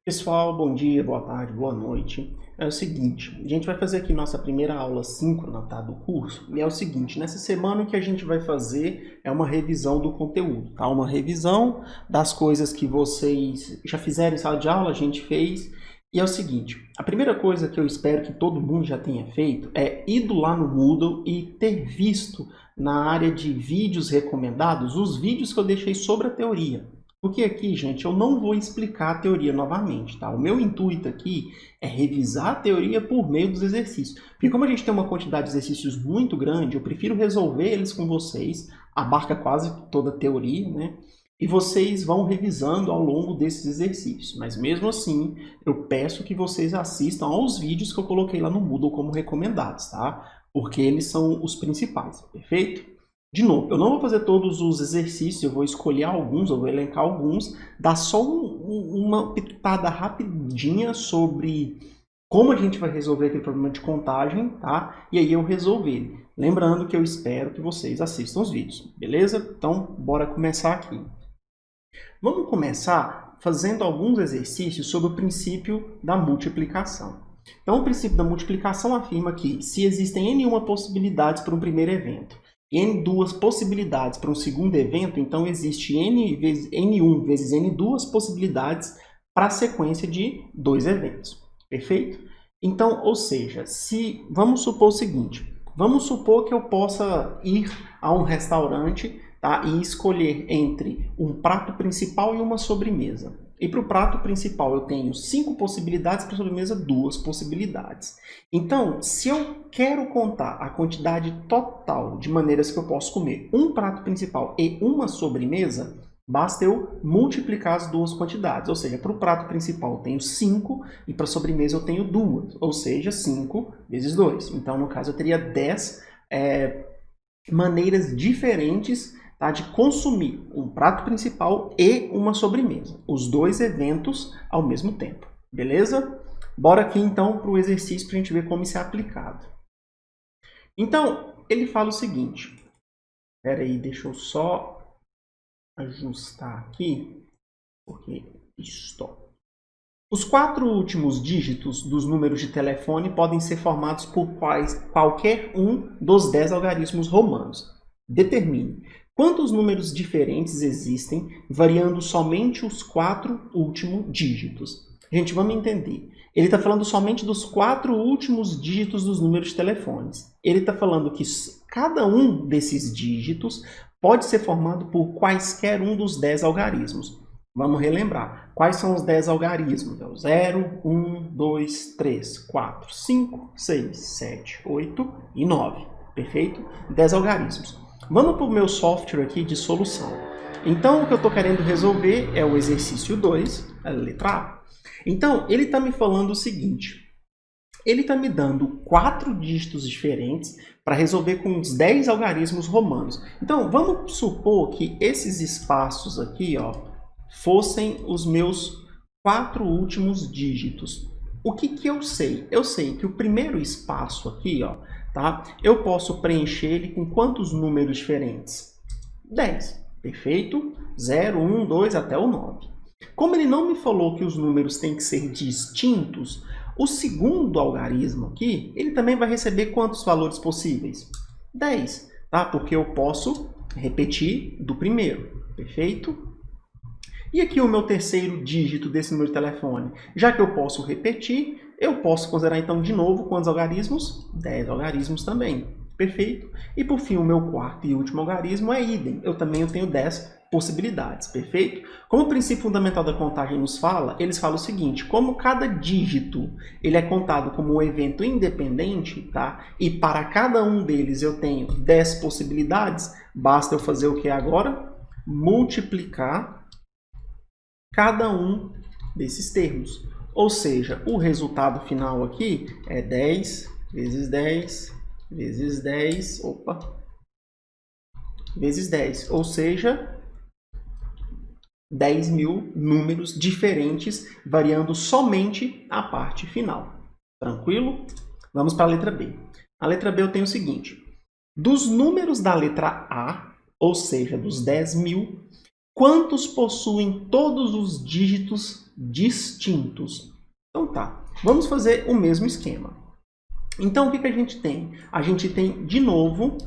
Pessoal, bom dia, boa tarde, boa noite. É o seguinte, a gente vai fazer aqui nossa primeira aula síncrona, tá, do curso. E é o seguinte, nessa semana o que a gente vai fazer é uma revisão do conteúdo, tá? Uma revisão das coisas que vocês já fizeram em sala de aula, a gente fez. E é o seguinte, a primeira coisa que eu espero que todo mundo já tenha feito é ido lá no Moodle e ter visto na área de vídeos recomendados os vídeos que eu deixei sobre a teoria. Porque aqui, gente, eu não vou explicar a teoria novamente, tá? O meu intuito aqui é revisar a teoria por meio dos exercícios. Porque como a gente tem uma quantidade de exercícios muito grande, eu prefiro resolver eles com vocês, abarca quase toda a teoria, né? E vocês vão revisando ao longo desses exercícios. Mas mesmo assim, eu peço que vocês assistam aos vídeos que eu coloquei lá no Moodle como recomendados, tá? Porque eles são os principais, perfeito? De novo, eu não vou fazer todos os exercícios, eu vou escolher alguns, eu vou elencar alguns, dar só uma pitada rapidinha sobre como a gente vai resolver aquele problema de contagem, tá? E aí eu resolver ele. Lembrando que eu espero que vocês assistam os vídeos, beleza? Então, bora começar aqui. Vamos começar fazendo alguns exercícios sobre o princípio da multiplicação. Então, o princípio da multiplicação afirma que se existem n possibilidades para um primeiro evento e n possibilidades para um segundo evento, então existe n1 vezes n possibilidades para a sequência de dois eventos. Perfeito? Então, ou seja, vamos supor o seguinte, vamos supor que eu possa ir a um restaurante, tá, e escolher entre um prato principal e uma sobremesa. E para o prato principal eu tenho 5 possibilidades, para a sobremesa 2 possibilidades. Então, se eu quero contar a quantidade total de maneiras que eu posso comer um prato principal e uma sobremesa, basta eu multiplicar as duas quantidades. Ou seja, para o prato principal eu tenho 5 e para a sobremesa eu tenho 2. Ou seja, 5 vezes 2. Então, no caso, eu teria 10 maneiras diferentes, tá, de consumir um prato principal e uma sobremesa. Os dois eventos ao mesmo tempo. Beleza? Bora aqui então para o exercício para a gente ver como isso é aplicado. Então, ele fala o seguinte. Espera aí, deixa eu só ajustar aqui. Porque estou. Os 4 últimos dígitos dos números de telefone podem ser formados por qualquer um dos 10 algarismos romanos. Determine quantos números diferentes existem, variando somente os 4 últimos dígitos. Gente, vamos entender. Ele está falando somente dos 4 últimos dígitos dos números de telefones. Ele está falando que cada um desses dígitos pode ser formado por quaisquer um dos 10 algarismos. Vamos relembrar. Quais são os 10 algarismos? É o 0, 1, 2, 3, 4, 5, 6, 7, 8 e 9. Perfeito? 10 algarismos. Vamos para o meu software aqui de solução. Então, o que eu estou querendo resolver é o exercício 2, a letra A. Então, ele está me falando o seguinte. Ele está me dando 4 dígitos diferentes para resolver com os 10 algarismos romanos. Então, vamos supor que esses espaços aqui, ó, fossem os meus 4 últimos dígitos. O que eu sei? Eu sei que o primeiro espaço aqui, ó, tá? Eu posso preencher ele com quantos números diferentes? 10. Perfeito? 0, 1, 2 até o 9. Como ele não me falou que os números têm que ser distintos, o segundo algarismo aqui, ele também vai receber quantos valores possíveis? 10, tá? Porque eu posso repetir do primeiro. Perfeito? E aqui o meu terceiro dígito desse número de telefone. Já que eu posso repetir, eu posso considerar então de novo quantos algarismos? 10 algarismos também. Perfeito? E por fim, o meu quarto e último algarismo é idem. Eu também tenho 10 possibilidades. Perfeito? Como o princípio fundamental da contagem nos fala, eles falam o seguinte, como cada dígito ele é contado como um evento independente, tá? E para cada um deles eu tenho 10 possibilidades, basta eu fazer o que agora? Multiplicar cada um desses termos. Ou seja, o resultado final aqui é 10 vezes 10 vezes 10, vezes 10. Ou seja, 10.000 números diferentes, variando somente a parte final. Tranquilo? Vamos para a letra B. A letra B eu tenho o seguinte. Dos números da letra A, ou seja, dos 10.000, quantos possuem todos os dígitos distintos. Então tá, vamos fazer o mesmo esquema. Então o que a gente tem? A gente tem, de novo,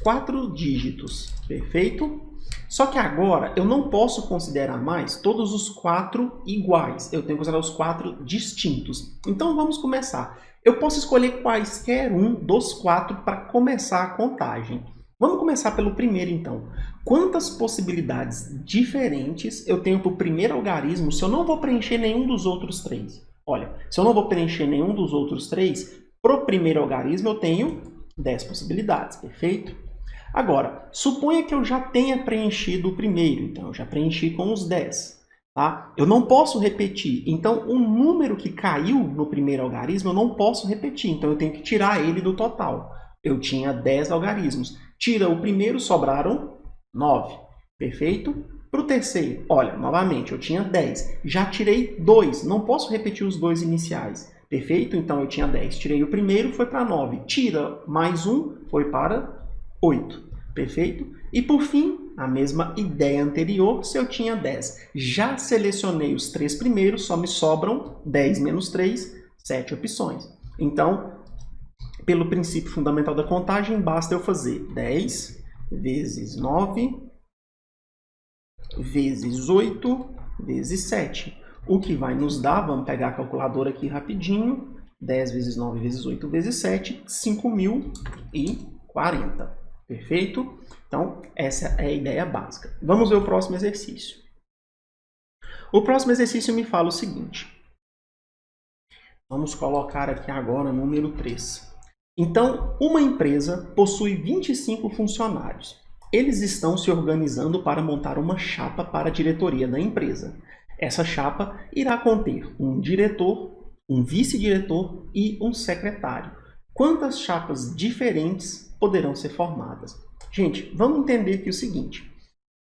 4 dígitos, perfeito? Só que agora eu não posso considerar mais todos os 4 iguais, eu tenho que considerar os 4 distintos. Então vamos começar. Eu posso escolher quaisquer um dos 4 para começar a contagem. Vamos começar pelo primeiro então. Quantas possibilidades diferentes eu tenho para o primeiro algarismo se eu não vou preencher nenhum dos outros 3? Olha, se eu não vou preencher nenhum dos outros 3, para o primeiro algarismo eu tenho 10 possibilidades, perfeito? Agora, suponha que eu já tenha preenchido o primeiro, então eu já preenchi com os 10. Tá? Eu não posso repetir, então o número que caiu no primeiro algarismo eu não posso repetir, então eu tenho que tirar ele do total. Eu tinha 10 algarismos. Tira o primeiro, sobraram 9. Perfeito? Para o terceiro, olha, novamente, eu tinha 10. Já tirei 2. Não posso repetir os 2 iniciais. Perfeito? Então, eu tinha 10. Tirei o primeiro, foi para 9. Tira mais 1, foi para 8. Perfeito? E, por fim, a mesma ideia anterior, se eu tinha 10. Já selecionei os 3 primeiros, só me sobram 10 menos 3, 7 opções. Então, pelo princípio fundamental da contagem, basta eu fazer 10 vezes 9 vezes 8 vezes 7. O que vai nos dar, vamos pegar a calculadora aqui rapidinho, 10 vezes 9 vezes 8 vezes 7, 5.040. Perfeito? Então, essa é a ideia básica. Vamos ver o próximo exercício. O próximo exercício me fala o seguinte. Vamos colocar aqui agora o número 3. Então, uma empresa possui 25 funcionários. Eles estão se organizando para montar uma chapa para a diretoria da empresa. Essa chapa irá conter um diretor, um vice-diretor e um secretário. Quantas chapas diferentes poderão ser formadas? Gente, vamos entender aqui o seguinte.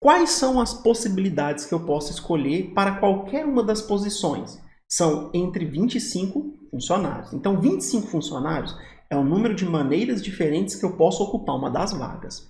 Quais são as possibilidades que eu posso escolher para qualquer uma das posições? São entre 25 funcionários. Então, 25 funcionários é o número de maneiras diferentes que eu posso ocupar uma das vagas.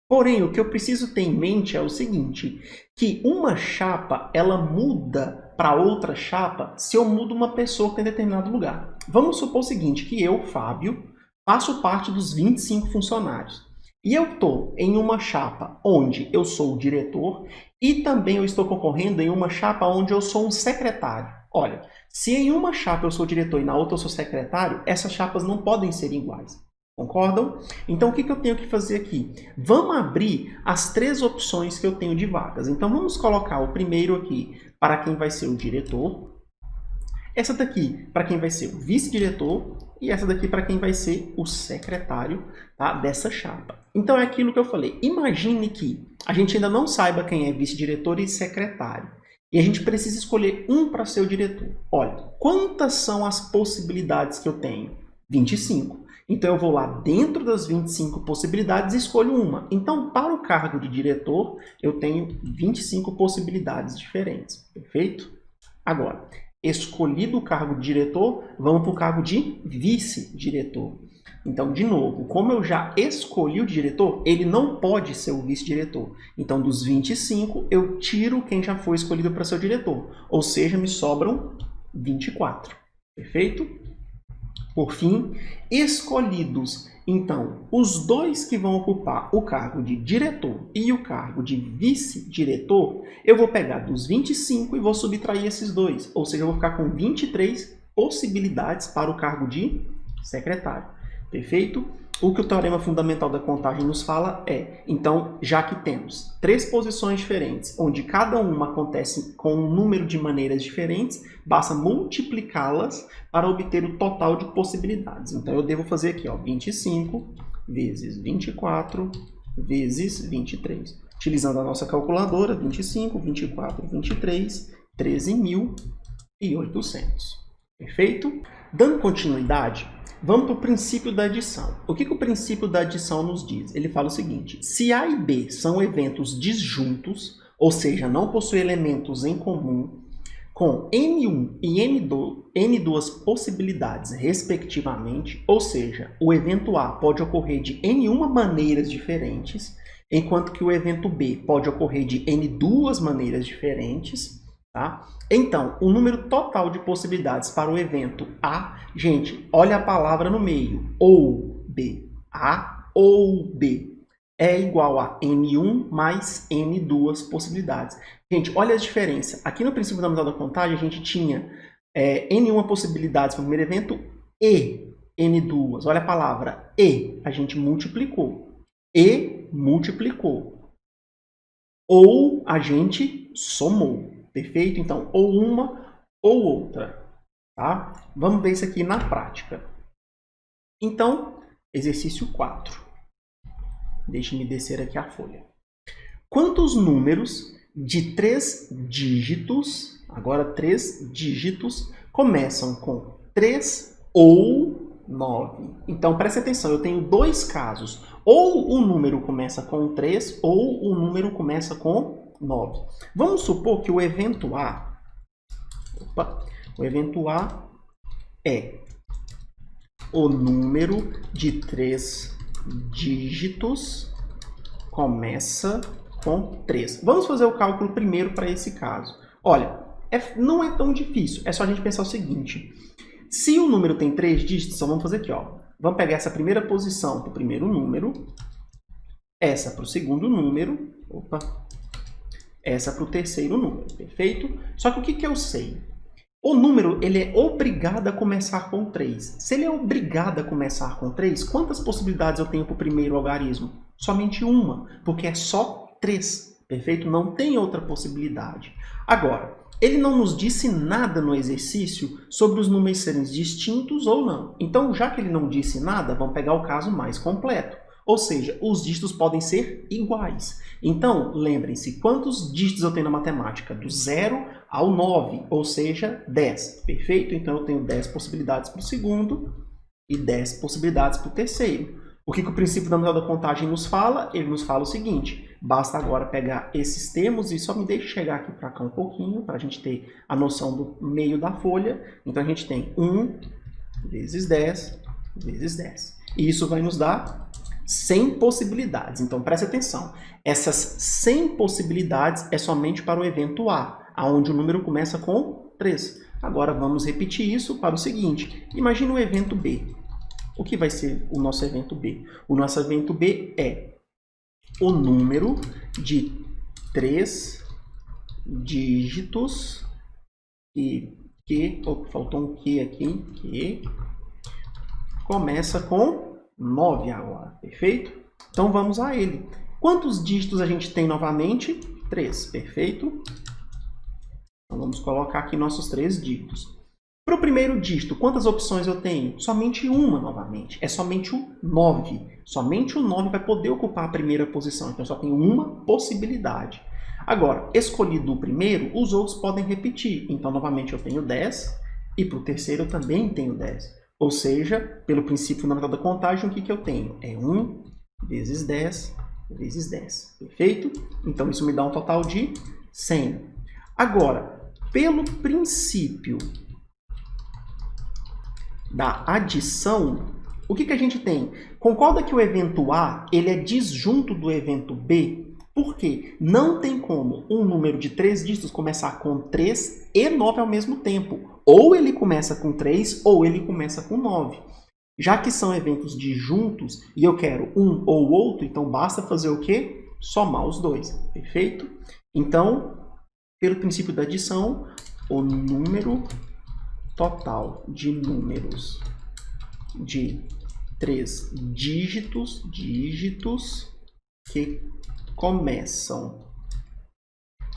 Porém, o que eu preciso ter em mente é o seguinte, que uma chapa, ela muda para outra chapa se eu mudo uma pessoa que tem determinado lugar. Vamos supor o seguinte, que eu, Fábio, faço parte dos 25 funcionários. E eu estou em uma chapa onde eu sou o diretor e também eu estou concorrendo em uma chapa onde eu sou um secretário. Olha, se em uma chapa eu sou diretor e na outra eu sou secretário, essas chapas não podem ser iguais. Concordam? Então, o que eu tenho que fazer aqui? Vamos abrir as 3 opções que eu tenho de vagas. Então, vamos colocar o primeiro aqui para quem vai ser o diretor. Essa daqui para quem vai ser o vice-diretor. E essa daqui para quem vai ser o secretário, tá, dessa chapa. Então, é aquilo que eu falei. Imagine que a gente ainda não saiba quem é vice-diretor e secretário. E a gente precisa escolher um para ser o diretor. Olha, quantas são as possibilidades que eu tenho? 25. Então, eu vou lá dentro das 25 possibilidades e escolho uma. Então, para o cargo de diretor, eu tenho 25 possibilidades diferentes. Perfeito? Agora, escolhido o cargo de diretor, vamos para o cargo de vice-diretor. Então, de novo, como eu já escolhi o diretor, ele não pode ser o vice-diretor. Então, dos 25, eu tiro quem já foi escolhido para ser o diretor. Ou seja, me sobram 24. Perfeito? Por fim, escolhidos, então, os 2 que vão ocupar o cargo de diretor e o cargo de vice-diretor, eu vou pegar dos 25 e vou subtrair esses 2. Ou seja, eu vou ficar com 23 possibilidades para o cargo de secretário. Perfeito? O que o teorema fundamental da contagem nos fala é, então, já que temos 3 posições diferentes, onde cada uma acontece com um número de maneiras diferentes, basta multiplicá-las para obter o total de possibilidades. Então, eu devo fazer aqui, ó, 25 vezes 24 vezes 23. Utilizando a nossa calculadora, 25, 24, 23, 13.800. Perfeito? Dando continuidade, vamos para o princípio da adição. O que o princípio da adição nos diz? Ele fala o seguinte, se A e B são eventos disjuntos, ou seja, não possuem elementos em comum, com N1 e N2 possibilidades, respectivamente, ou seja, o evento A pode ocorrer de N1 maneiras diferentes, enquanto que o evento B pode ocorrer de N2 maneiras diferentes, Tá? Então, o número total de possibilidades para o evento A, gente, olha a palavra no meio, ou B, A ou B, é igual a N1 mais N2 possibilidades. Gente, olha a diferença. Aqui no princípio fundamental da contagem, a gente tinha N1 possibilidades para o primeiro evento e N2. Olha a palavra e, a gente multiplicou. E multiplicou. Ou a gente somou. Perfeito? Então, ou uma ou outra. Tá? Vamos ver isso aqui na prática. Então, exercício 4. Deixe-me descer aqui a folha. Quantos números de 3 dígitos, agora 3 dígitos, começam com 3 ou 9? Então, preste atenção, eu tenho dois casos. Ou o número começa com 3 ou o número começa com 9. Vamos supor que o evento A, é o número de 3 dígitos começa com 3. Vamos fazer o cálculo primeiro para esse caso. Olha, não é tão difícil, é só a gente pensar o seguinte. Se o número tem 3 dígitos, então vamos fazer aqui, ó. Vamos pegar essa primeira posição para o primeiro número, essa para o segundo número, essa para o terceiro número, perfeito? Só que o que eu sei? O número ele é obrigado a começar com 3. Se ele é obrigado a começar com 3, quantas possibilidades eu tenho para o primeiro algarismo? Somente uma, porque é só 3, perfeito? Não tem outra possibilidade. Agora, ele não nos disse nada no exercício sobre os números serem distintos ou não. Então, já que ele não disse nada, vamos pegar o caso mais completo. Ou seja, os dígitos podem ser iguais. Então, lembrem-se, quantos dígitos eu tenho na matemática? Do 0 ao 9, ou seja, 10. Perfeito? Então, eu tenho 10 possibilidades para o segundo e 10 possibilidades para o terceiro. O que o princípio fundamental da contagem nos fala? Ele nos fala o seguinte, basta agora pegar esses termos e só me deixa chegar aqui para cá um pouquinho, para a gente ter a noção do meio da folha. Então, a gente tem 1 vezes 10 vezes 10. E isso vai nos dar 100 possibilidades. Então, preste atenção. Essas 100 possibilidades é somente para o evento A, onde o número começa com 3. Agora, vamos repetir isso para o seguinte. Imagina o evento B. O que vai ser o nosso evento B? O nosso evento B é o número de 3 dígitos faltou um Q aqui, que começa com 9 agora, perfeito? Então vamos a ele. Quantos dígitos a gente tem novamente? 3, perfeito? Então vamos colocar aqui nossos 3 dígitos. Para o primeiro dígito, quantas opções eu tenho? Somente uma novamente, é somente o 9. Somente o 9 vai poder ocupar a primeira posição, então eu só tenho uma possibilidade. Agora, escolhido o primeiro, os outros podem repetir. Então novamente eu tenho 10 e para o terceiro eu também tenho 10. Ou seja, pelo princípio fundamental da contagem, o que eu tenho? É 1 vezes 10 vezes 10. Perfeito? Então, isso me dá um total de 100. Agora, pelo princípio da adição, o que a gente tem? Concorda que o evento A ele é disjunto do evento B? Por quê? Não tem como um número de 3 dígitos começar com 3 e 9 ao mesmo tempo. Ou ele começa com 3 ou ele começa com 9. Já que são eventos disjuntos e eu quero um ou outro, então basta fazer o quê? Somar os dois. Perfeito? Então, pelo princípio da adição, o número total de números de 3 dígitos que começam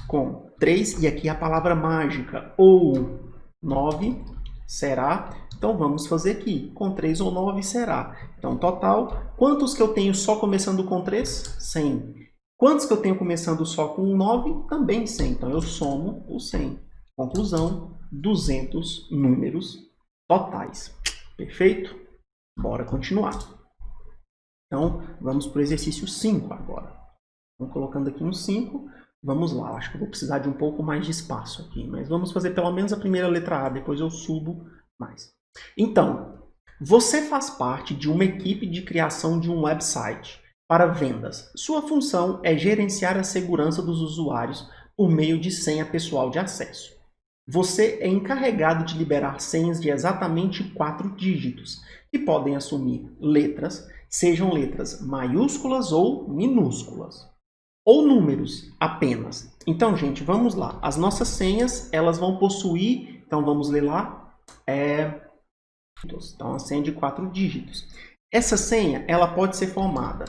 com 3, e aqui a palavra mágica, ou 9, será, então vamos fazer aqui, com 3 ou 9 será. Então, total, quantos que eu tenho só começando com 3? 100. Quantos que eu tenho começando só com 9? Também 100. Então, eu somo os 100. Conclusão, 200 números totais. Perfeito? Bora continuar. Então, vamos para o exercício 5 agora. Vamos colocando aqui no 5. Vamos lá, acho que eu vou precisar de um pouco mais de espaço aqui, mas vamos fazer pelo menos a primeira letra A, depois eu subo mais. Então, você faz parte de uma equipe de criação de um website para vendas. Sua função é gerenciar a segurança dos usuários o meio de senha pessoal de acesso. Você é encarregado de liberar senhas de exatamente 4 dígitos, que podem assumir letras, sejam letras maiúsculas ou minúsculas, ou números apenas. Então, gente, vamos lá. As nossas senhas, elas vão possuir, então vamos ler lá, então a senha de 4 dígitos. Essa senha, ela pode ser formada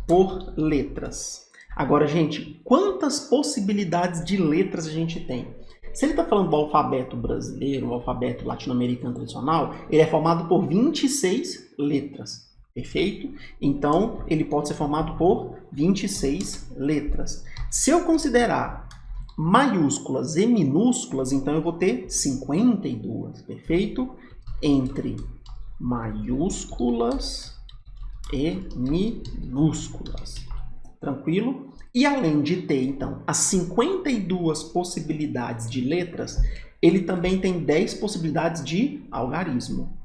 por letras. Agora, gente, quantas possibilidades de letras a gente tem? Se ele está falando do alfabeto brasileiro, o alfabeto latino-americano tradicional, ele é formado por 26 letras, perfeito? Então, ele pode ser formado por 26 letras. Se eu considerar maiúsculas e minúsculas, então eu vou ter 52, perfeito? Entre maiúsculas e minúsculas. Tranquilo? E além de ter, então, as 52 possibilidades de letras, ele também tem 10 possibilidades de algarismo.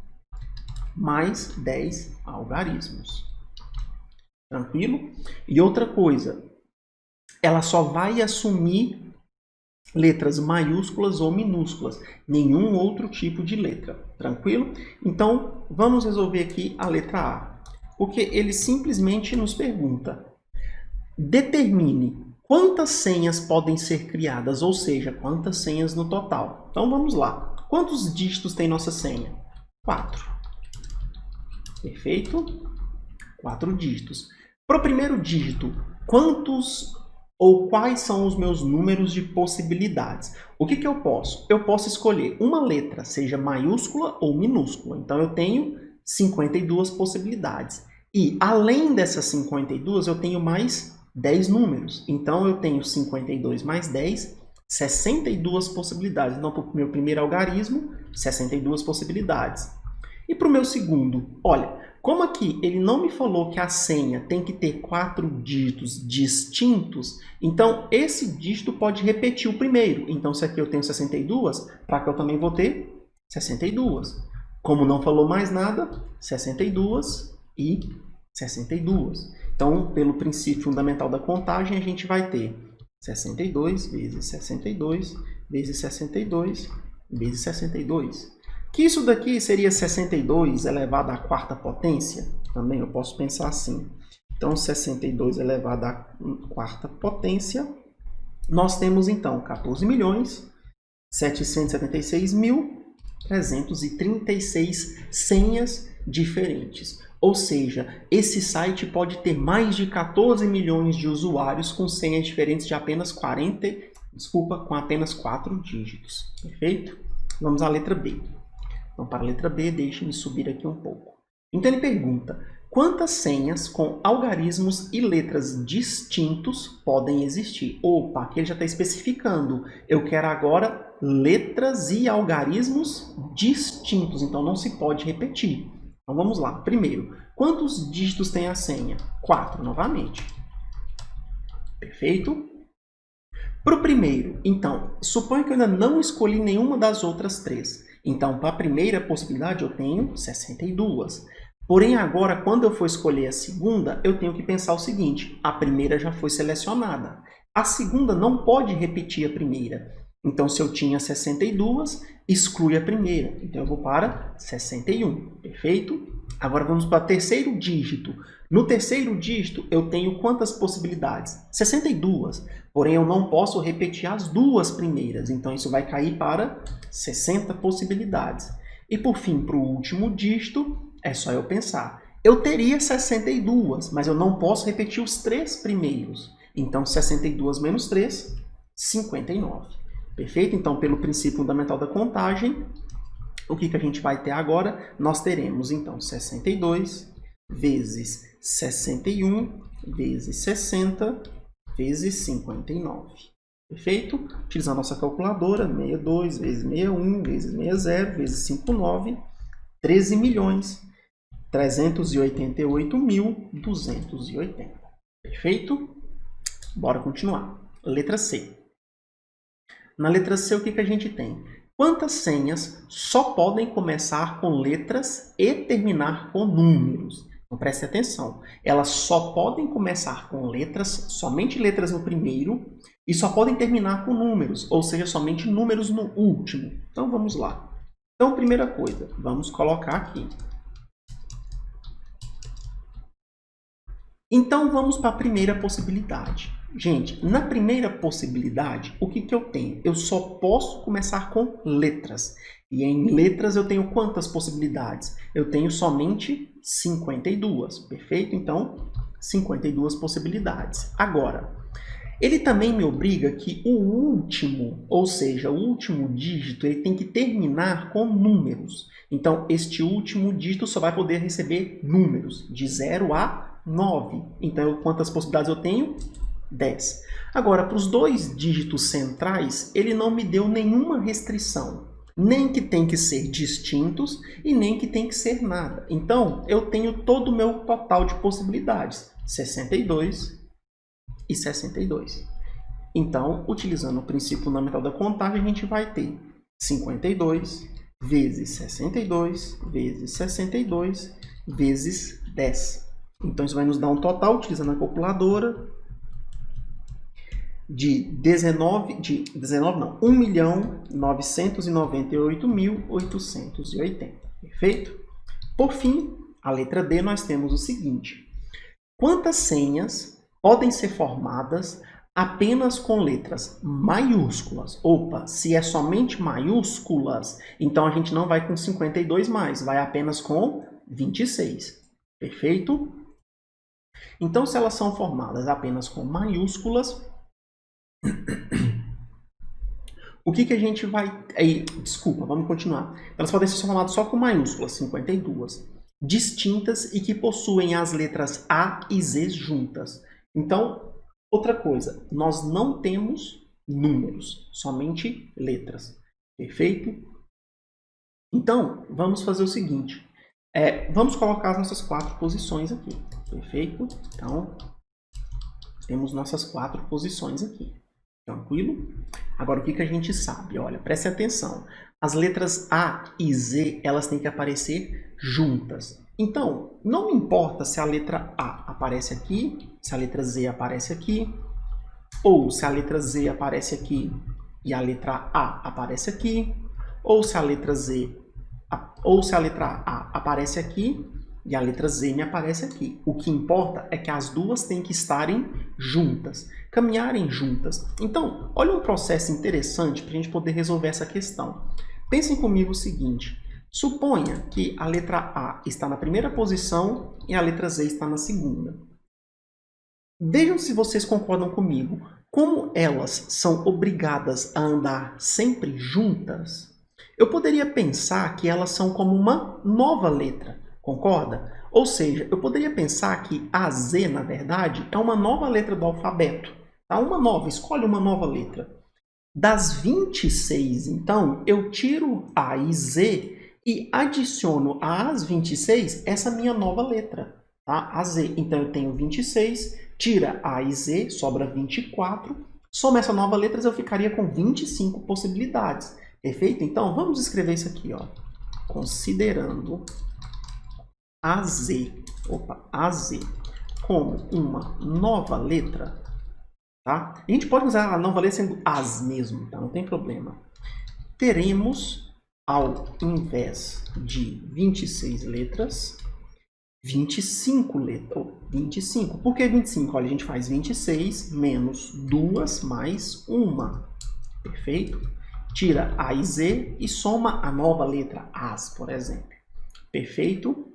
Mais 10 algarismos. Tranquilo? E outra coisa, ela só vai assumir letras maiúsculas ou minúsculas, nenhum outro tipo de letra. Tranquilo? Então, vamos resolver aqui a letra A. Porque ele simplesmente nos pergunta: determine quantas senhas podem ser criadas, ou seja, quantas senhas no total. Então vamos lá. Quantos dígitos tem nossa senha? 4. Perfeito? 4 dígitos. Para o primeiro dígito, quantos ou quais são os meus números de possibilidades? O que eu posso? Eu posso escolher uma letra, seja maiúscula ou minúscula. Então eu tenho 52 possibilidades. E além dessas 52, eu tenho mais 10 números. Então, eu tenho 52 mais 10, 62 possibilidades. Então, para o meu primeiro algarismo, 62 possibilidades. E para o meu segundo, olha, como aqui ele não me falou que a senha tem que ter 4 dígitos distintos, então esse dígito pode repetir o primeiro. Então, se aqui eu tenho 62, para cá eu também vou ter 62. Como não falou mais nada, 62 e 62. Então, pelo princípio fundamental da contagem, a gente vai ter 62 vezes 62 vezes 62 vezes 62. Que isso daqui seria 62 elevado à quarta potência? Também eu posso pensar assim. Então, 62 elevado à quarta potência, nós temos então 14.776.336 senhas diferentes. Ou seja, esse site pode ter mais de 14 milhões de usuários com senhas diferentes de apenas com apenas 4 dígitos. Perfeito? Vamos à letra B. Então, para a letra B, deixe-me subir aqui um pouco. Então, ele pergunta: quantas senhas com algarismos e letras distintos podem existir? Opa, aqui ele já está especificando. Eu quero agora letras e algarismos distintos, então não se pode repetir. Então, vamos lá. Primeiro, quantos dígitos tem a senha? 4, novamente. Perfeito? Para o primeiro, então, suponho que eu ainda não escolhi nenhuma das outras 3. Então, para a primeira possibilidade, eu tenho 62. Porém, agora, quando eu for escolher a segunda, eu tenho que pensar o seguinte: a primeira já foi selecionada. A segunda não pode repetir a primeira. Então, se eu tinha 62, exclui a primeira. Então, eu vou para 61. Perfeito? Agora, vamos para o terceiro dígito. No terceiro dígito, eu tenho quantas possibilidades? 62. Porém, eu não posso repetir as duas primeiras. Então, isso vai cair para 60 possibilidades. E, por fim, para o último dígito, é só eu pensar. Eu teria 62, mas eu não posso repetir os 3 primeiros. Então, 62 menos 3, 59. Perfeito? Então, pelo princípio fundamental da contagem, o que a gente vai ter agora? Nós teremos, então, 62 vezes 61 vezes 60 vezes 59. Perfeito? Utilizando a nossa calculadora, 62 vezes 61 vezes 60 vezes 59, 13.388.280. Perfeito? Bora continuar. Letra C. Na letra C, o que a gente tem? Quantas senhas só podem começar com letras e terminar com números? Então, preste atenção. Elas só podem começar com letras, somente letras no primeiro, e só podem terminar com números, ou seja, somente números no último. Então, vamos lá. Então, primeira coisa, vamos colocar aqui. Então, vamos para a primeira possibilidade. Gente, na primeira possibilidade, o que eu tenho? Eu só posso começar com letras. E em letras eu tenho quantas possibilidades? Eu tenho somente 52, perfeito? Então, 52 possibilidades. Agora, ele também me obriga que o último, ou seja, o último dígito, ele tem que terminar com números. Então, este último dígito só vai poder receber números, de 0 a 9. Então, quantas possibilidades eu tenho? 10. Agora, para os dois dígitos centrais, ele não me deu nenhuma restrição. Nem que tem que ser distintos e nem que tem que ser nada. Então, eu tenho todo o meu total de possibilidades. 62 e 62. Então, utilizando o princípio fundamental da contagem, a gente vai ter 52 vezes 62 vezes 62 vezes 10. Então, isso vai nos dar um total, utilizando a calculadora, de 1.998.880. Perfeito? Por fim, a letra D, nós temos o seguinte. Quantas senhas podem ser formadas apenas com letras maiúsculas? Opa, se é somente maiúsculas, então a gente não vai com 52 mais, vai apenas com 26. Perfeito? Então, se elas são formadas apenas com maiúsculas, o que a gente vai... Desculpa, vamos continuar. Elas podem ser formadas só com maiúsculas, 52. Distintas e que possuem as letras A e Z juntas. Então, outra coisa, nós não temos números, somente letras. Perfeito? Então, vamos fazer o seguinte. Vamos colocar as nossas 4 posições aqui. Perfeito? Então, temos nossas 4 posições aqui. Tranquilo? Agora, o que a gente sabe? Olha, preste atenção. As letras A e Z, elas têm que aparecer juntas. Então, não importa se a letra A aparece aqui, se a letra Z aparece aqui, ou se a letra Z aparece aqui e a letra A aparece aqui, ou se a letra A aparece aqui e a letra Z me aparece aqui. O que importa é que as duas têm que estarem juntas, caminharem juntas. Então, olha um processo interessante para a gente poder resolver essa questão. Pensem comigo o seguinte. Suponha que a letra A está na primeira posição e a letra Z está na segunda. Vejam se vocês concordam comigo. Como elas são obrigadas a andar sempre juntas, eu poderia pensar que elas são como uma nova letra. Concorda? Ou seja, eu poderia pensar que a Z, na verdade, é uma nova letra do alfabeto. Tá? Uma nova, escolhe uma nova letra. Das 26, então, eu tiro A e Z e adiciono às 26 essa minha nova letra, tá? A Z. Então, eu tenho 26, tira A e Z, sobra 24. Soma essa nova letra, eu ficaria com 25 possibilidades. Perfeito? Então, vamos escrever isso aqui, ó. Considerando AZ como uma nova letra, tá? A gente pode usar a nova letra sendo as mesmo, tá? Não tem problema. Teremos, ao invés de 26 letras, 25 letras. 25. Por que 25? Olha, a gente faz 26 menos 2 mais 1. Perfeito? Tira A e Z e soma a nova letra AS, por exemplo. Perfeito?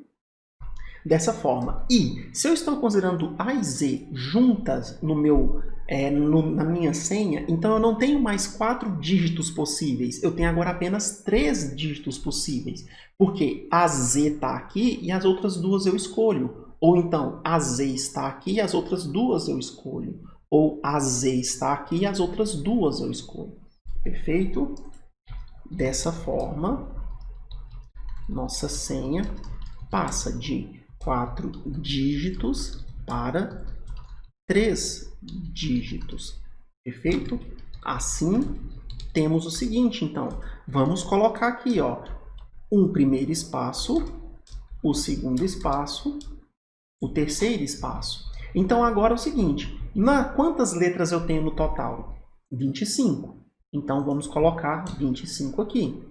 Dessa forma. E se eu estou considerando A e Z juntas na minha senha, então eu não tenho mais 4 dígitos possíveis. Eu tenho agora apenas 3 dígitos possíveis. Porque a Z está aqui e as outras duas eu escolho. Ou então a Z está aqui e as outras duas eu escolho. Ou a Z está aqui e as outras duas eu escolho. Perfeito? Dessa forma, nossa senha passa de 4 dígitos para 3 dígitos. Perfeito? Assim, temos o seguinte, então. Vamos colocar aqui, ó, um primeiro espaço, o segundo espaço o terceiro espaço. Então agora é o seguinte, quantas letras eu tenho no total? 25. Então vamos colocar 25 aqui.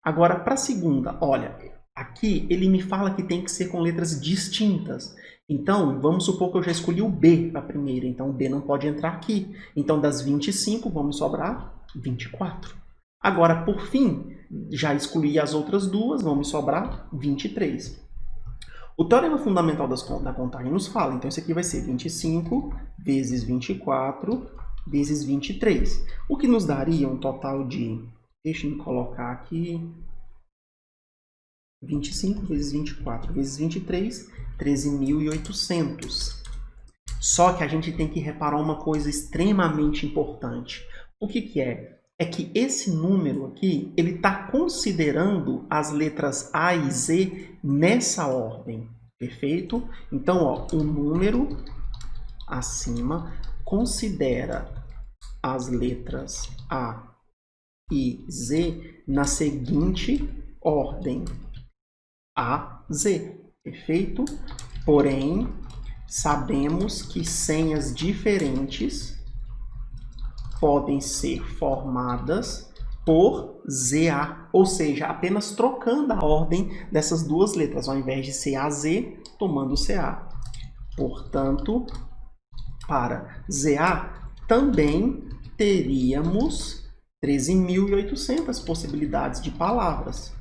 Agora para a segunda, olha, aqui ele me fala que tem que ser com letras distintas. Então vamos supor que eu já escolhi o B para a primeira, então o B não pode entrar aqui. Então das 25 vamos sobrar 24. Agora por fim, já excluí as outras duas, vão me sobrar 23. O teorema fundamental da contagem nos fala, então isso aqui vai ser 25 vezes 24 vezes 23, o que nos daria um total de, deixa eu colocar aqui, 25 vezes 24 vezes 23, 13.800. Só que a gente tem que reparar uma coisa extremamente importante. O que que é? É que esse número aqui, ele está considerando as letras A e Z nessa ordem, perfeito? Então, ó, o número acima considera as letras A e Z na seguinte ordem, A, Z, perfeito? Porém, sabemos que senhas diferentes podem ser formadas por ZA, ou seja, apenas trocando a ordem dessas duas letras, ao invés de ser AZ, tomando CA. Portanto, para ZA também teríamos 13.800 possibilidades de palavras.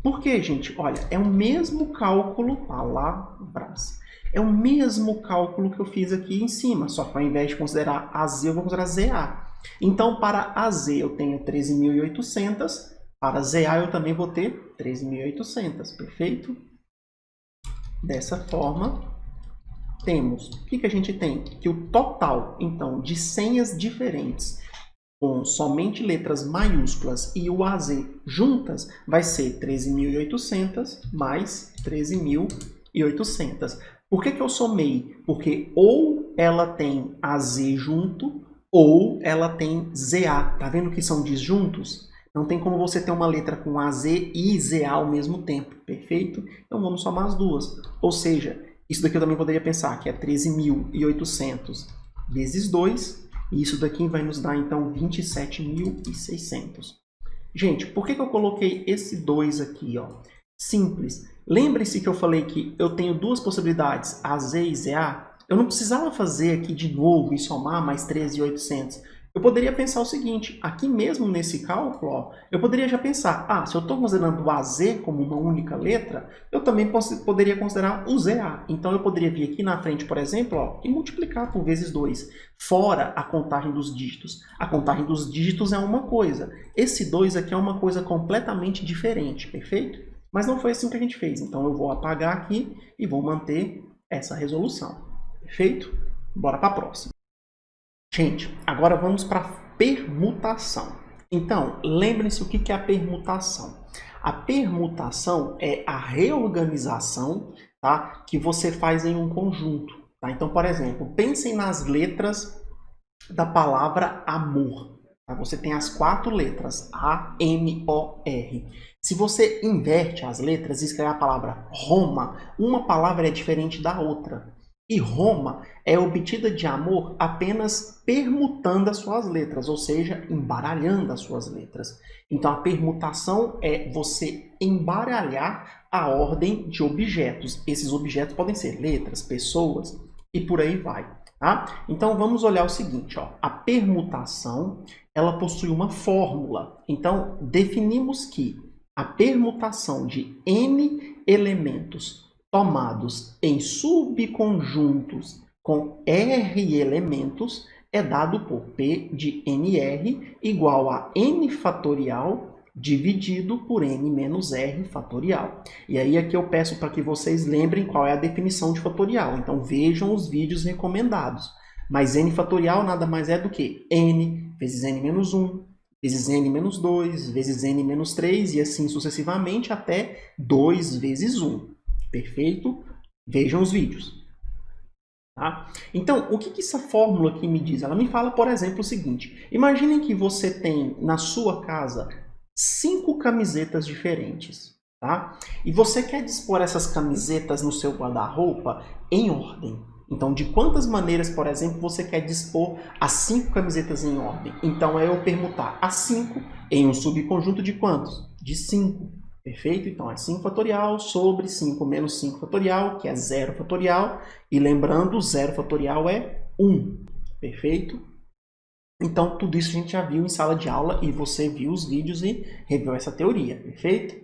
Por quê, gente? Olha, é o mesmo cálculo, palavras. É o mesmo cálculo que eu fiz aqui em cima, só que ao invés de considerar AZ, eu vou considerar ZA. Então, para AZ eu tenho 13.800, para ZA eu também vou ter 13.800, perfeito? Dessa forma, temos, o que a gente tem? Que o total, então, de senhas diferentes, com somente letras maiúsculas e o AZ juntas, vai ser 13.800 mais 13.800. Por que eu somei? Porque ou ela tem AZ junto, ou ela tem ZA. Tá vendo que são disjuntos? Não tem como você ter uma letra com AZ e ZA ao mesmo tempo, perfeito? Então vamos somar as duas. Ou seja, isso daqui eu também poderia pensar que é 13.800 vezes 2, e isso daqui vai nos dar então 27.600. Gente, por que eu coloquei esse 2 aqui, ó? Simples. Lembre-se que eu falei que eu tenho duas possibilidades, AZ e ZA. Eu não precisava fazer aqui de novo e somar mais 13.800. Eu poderia pensar o seguinte, aqui mesmo nesse cálculo, ó, eu poderia já pensar, se eu estou considerando o AZ como uma única letra, eu também poderia considerar o ZA. Então eu poderia vir aqui na frente, por exemplo, ó, e multiplicar por vezes 2, fora a contagem dos dígitos. A contagem dos dígitos é uma coisa, esse 2 aqui é uma coisa completamente diferente, perfeito? Mas não foi assim que a gente fez, então eu vou apagar aqui e vou manter essa resolução. Perfeito? Bora para a próxima. Gente, agora vamos para a permutação. Então, lembrem-se o que é a permutação. A permutação é a reorganização, tá, que você faz em um conjunto. Tá? Então, por exemplo, pensem nas letras da palavra amor. Tá? Você tem as 4 letras, A, M, O, R. Se você inverte as letras e escrever a palavra Roma, uma palavra é diferente da outra. E Roma é obtida de amor apenas permutando as suas letras, ou seja, embaralhando as suas letras. Então, a permutação é você embaralhar a ordem de objetos. Esses objetos podem ser letras, pessoas e por aí vai. Tá? Então, vamos olhar o seguinte. Ó. A permutação ela possui uma fórmula. Então, definimos que a permutação de n elementos tomados em subconjuntos com R elementos é dado por P de NR igual a N fatorial dividido por N menos R fatorial. E aí aqui eu peço para que vocês lembrem qual é a definição de fatorial. Então vejam os vídeos recomendados. Mas N fatorial nada mais é do que N vezes N menos 1, vezes N menos 2, vezes N menos 3 e assim sucessivamente até 2 vezes 1. Perfeito? Vejam os vídeos. Tá? Então, o que essa fórmula aqui me diz? Ela me fala, por exemplo, o seguinte. Imaginem que você tem na sua casa 5 camisetas diferentes. tá? E você quer dispor essas camisetas no seu guarda-roupa em ordem. Então, de quantas maneiras, por exemplo, você quer dispor as 5 camisetas em ordem? Então, é eu permutar as 5 em um subconjunto de quantos? De 5. Perfeito? Então, é 5 fatorial sobre 5 menos 5 fatorial, que é 0 fatorial. E lembrando, 0 fatorial é 1. Perfeito? Então, tudo isso a gente já viu em sala de aula e você viu os vídeos e reviu essa teoria. Perfeito?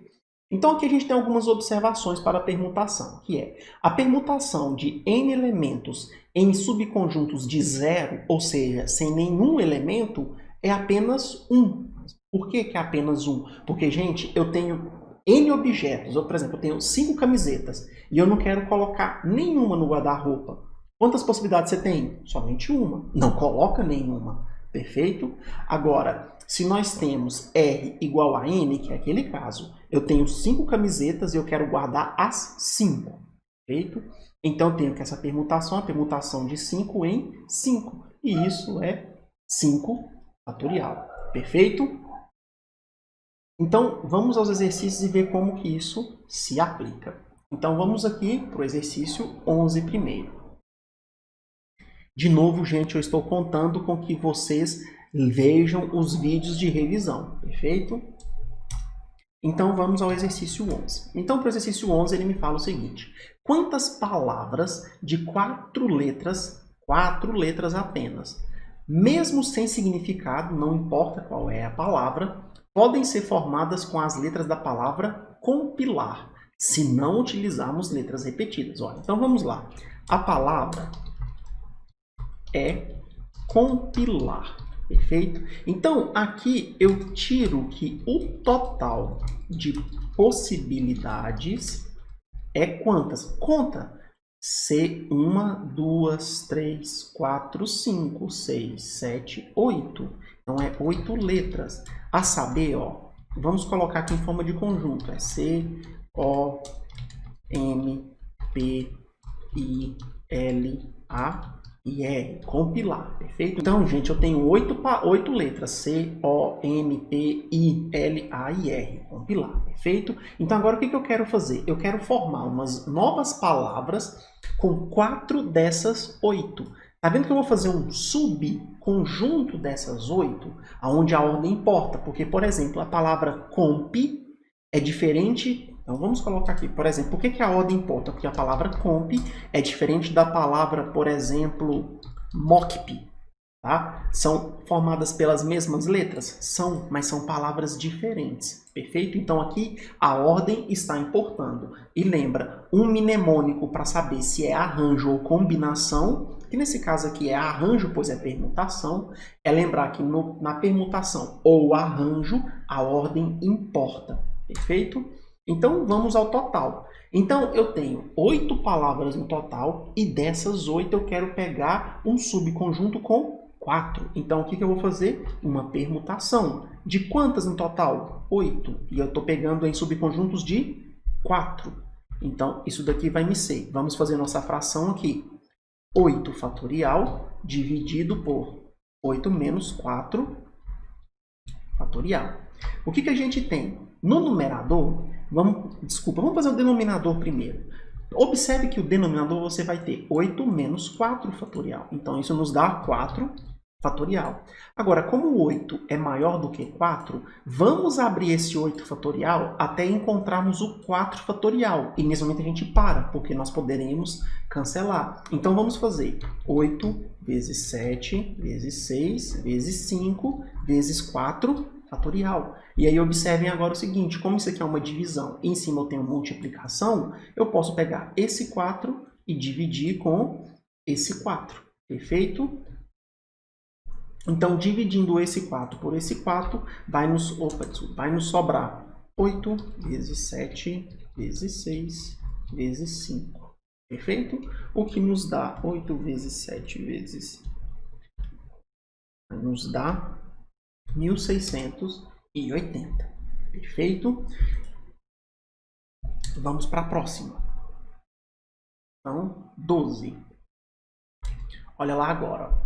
Então, aqui a gente tem algumas observações para a permutação, que é a permutação de n elementos em subconjuntos de 0, ou seja, sem nenhum elemento, é apenas 1. Por que é apenas 1? Porque, gente, eu tenho n objetos. Por exemplo, eu tenho 5 camisetas e eu não quero colocar nenhuma no guarda-roupa. Quantas possibilidades você tem? Somente uma. Não coloca nenhuma. Perfeito? Agora, se nós temos R igual a N, que é aquele caso, eu tenho 5 camisetas e eu quero guardar as 5. Perfeito? Então, eu tenho que essa permutação, a permutação de 5 em 5. E isso é 5 fatorial. Perfeito? Então, vamos aos exercícios e ver como que isso se aplica. Então, vamos aqui para o exercício 11 primeiro. De novo, gente, eu estou contando com que vocês vejam os vídeos de revisão, perfeito? Então, vamos ao exercício 11. Então, para o exercício 11, ele me fala o seguinte. Quantas palavras de 4 letras apenas, mesmo sem significado, não importa qual é a palavra, podem ser formadas com as letras da palavra compilar, se não utilizarmos letras repetidas? Olha, então, vamos lá. A palavra é compilar, perfeito? Então, aqui eu tiro que o total de possibilidades é quantas? Conta. C1, 2, 3, 4, 5, 6, 7, 8. Então, é 8 letras. A saber, ó, vamos colocar aqui em forma de conjunto. É C, O, M, P, I, L, A e R, compilar, perfeito? Então, gente, eu tenho 8 letras, C, O, M, P, I, L, A e R, compilar, perfeito? Então, agora o que eu quero fazer? Eu quero formar umas novas palavras com 4 dessas 8. Tá vendo que eu vou fazer um subconjunto dessas 8, onde a ordem importa? Porque, por exemplo, a palavra comp é diferente. Então, vamos colocar aqui, por exemplo, por que a ordem importa? Porque a palavra comp é diferente da palavra, por exemplo, mocp. Tá? São formadas pelas mesmas letras? São, mas são palavras diferentes. Perfeito? Então, aqui a ordem está importando. E lembra, um mnemônico para saber se é arranjo ou combinação, que nesse caso aqui é arranjo, pois é permutação, é lembrar que na permutação ou arranjo, a ordem importa. Perfeito? Então, vamos ao total. Então, eu tenho 8 palavras no total e dessas 8 eu quero pegar um subconjunto com 4. Então, o que eu vou fazer? Uma permutação. De quantas no total? 8. E eu estou pegando em subconjuntos de 4. Então, isso daqui vai me ser. Vamos fazer nossa fração aqui. 8 fatorial dividido por 8 menos 4 fatorial. O que a gente tem? No numerador, vamos fazer o denominador primeiro. Observe que o denominador você vai ter 8 menos 4 fatorial. Então, isso nos dá 4 fatorial. Agora, como 8 é maior do que 4, vamos abrir esse 8 fatorial até encontrarmos o 4 fatorial. E nesse momento a gente para, porque nós poderemos cancelar. Então, vamos fazer 8 vezes 7, vezes 6, vezes 5, vezes 4 fatorial. E aí observem agora o seguinte, como isso aqui é uma divisão, em cima eu tenho multiplicação, eu posso pegar esse 4 e dividir com esse 4. Perfeito? Então, dividindo esse 4 por esse 4, vai nos sobrar 8 vezes 7 vezes 6 vezes 5. Perfeito? O que nos dá 8 vezes 7 vezes... nos dá 1680. Perfeito? Vamos para a próxima. Então, 12. Olha lá agora.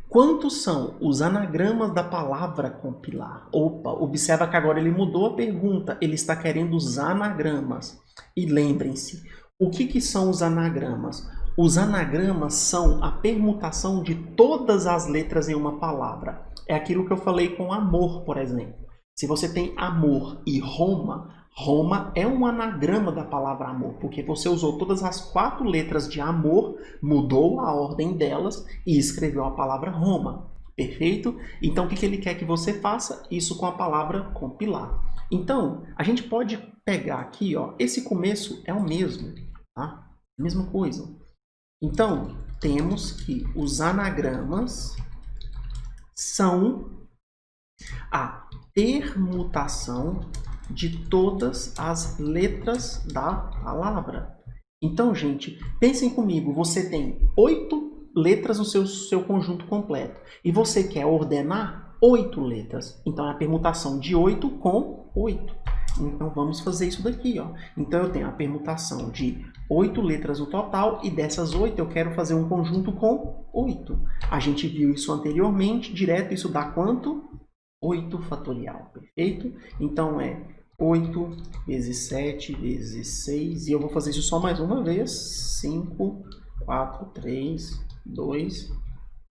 Quantos são os anagramas da palavra compilar? Opa, observa que agora ele mudou a pergunta. Ele está querendo os anagramas. E lembrem-se, o que são os anagramas? Os anagramas são a permutação de todas as letras em uma palavra. É aquilo que eu falei com amor, por exemplo. Se você tem amor e Roma, Roma é um anagrama da palavra amor, porque você usou todas as 4 letras de amor, mudou a ordem delas e escreveu a palavra Roma. Perfeito? Então, o que ele quer que você faça? Isso com a palavra compilar. Então, a gente pode pegar aqui, ó, esse começo é o mesmo, tá? Mesma coisa. Então, temos que os anagramas são a permutação de todas as letras da palavra. Então, gente, pensem comigo, você tem 8 letras no seu conjunto completo e você quer ordenar 8 letras. Então, é a permutação de 8 com 8. Então, vamos fazer isso daqui, ó. Então, eu tenho a permutação de 8 letras no total e dessas 8 eu quero fazer um conjunto com 8. A gente viu isso anteriormente, direto isso dá quanto? 8 fatorial, perfeito? Então, é 8 vezes 7 vezes 6, e eu vou fazer isso só mais uma vez, 5, 4, 3, 2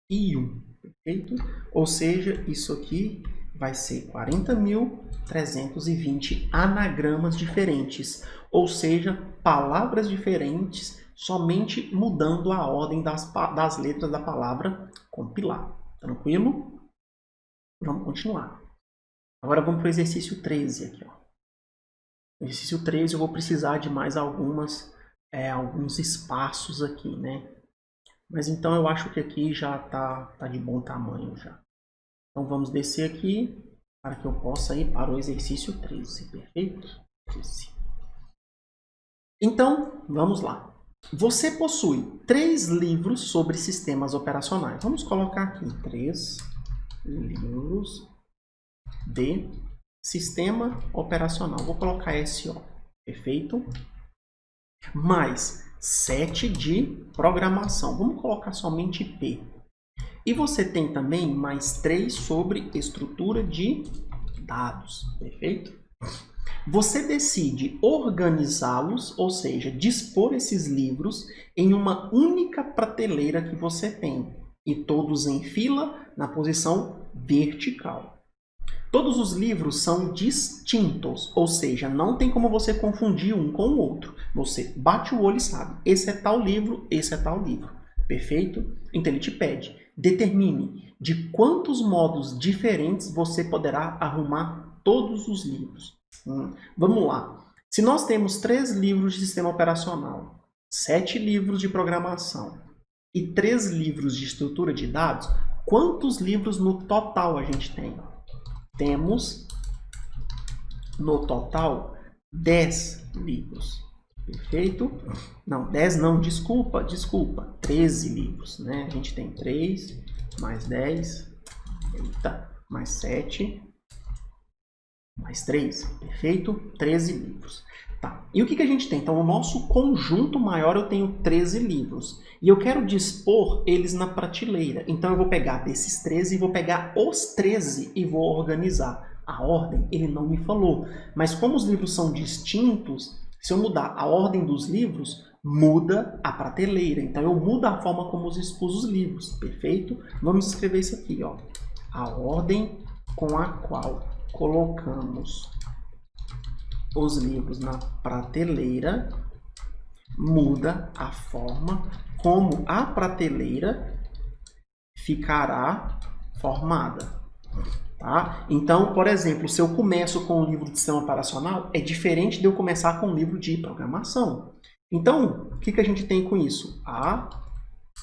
e 1, perfeito? Ou seja, isso aqui vai ser 40.320 anagramas diferentes, ou seja, palavras diferentes, somente mudando a ordem das letras da palavra compilar. Tranquilo? Vamos continuar. Agora vamos para o exercício 13 aqui, ó. No exercício 13 eu vou precisar de mais alguns espaços aqui, né? Mas então eu acho que aqui já tá de bom tamanho já. Então vamos descer aqui para que eu possa ir para o exercício 13, perfeito? 13. Então, vamos lá. Você possui 3 livros sobre sistemas operacionais. Vamos colocar aqui 3 livros de sistema operacional. Vou colocar SO, perfeito? Mais 7 de programação. Vamos colocar somente P. E você tem também mais 3 sobre estrutura de dados, perfeito? Você decide organizá-los, ou seja, dispor esses livros em uma única prateleira que você tem, e todos em fila na posição vertical. Todos os livros são distintos, ou seja, não tem como você confundir um com o outro. Você bate o olho e sabe, esse é tal livro, esse é tal livro. Perfeito? Então ele te pede, determine de quantos modos diferentes você poderá arrumar todos os livros. Vamos lá. Se nós temos 3 livros de sistema operacional, 7 livros de programação e 3 livros de estrutura de dados, quantos livros no total a gente tem? Temos, no total, 10 livros. Perfeito? Não, 10 não, desculpa. 13 livros, né? A gente tem 3, mais 10, mais 7, mais 3, perfeito? 13 livros. Tá. E o que a gente tem? Então, o nosso conjunto maior eu tenho 13 livros. E eu quero dispor eles na prateleira. Então, eu vou pegar desses 13 e vou pegar os 13 e vou organizar. A ordem, ele não me falou. Mas como os livros são distintos, se eu mudar a ordem dos livros, muda a prateleira. Então, eu mudo a forma como eu expus os livros. Perfeito? Vamos escrever isso aqui, ó. A ordem com a qual colocamos os livros na prateleira muda a forma como a prateleira ficará formada. Tá? Então, por exemplo, se eu começo com um livro de sistema operacional, é diferente de eu começar com um livro de programação. Então, o que a gente tem com isso? A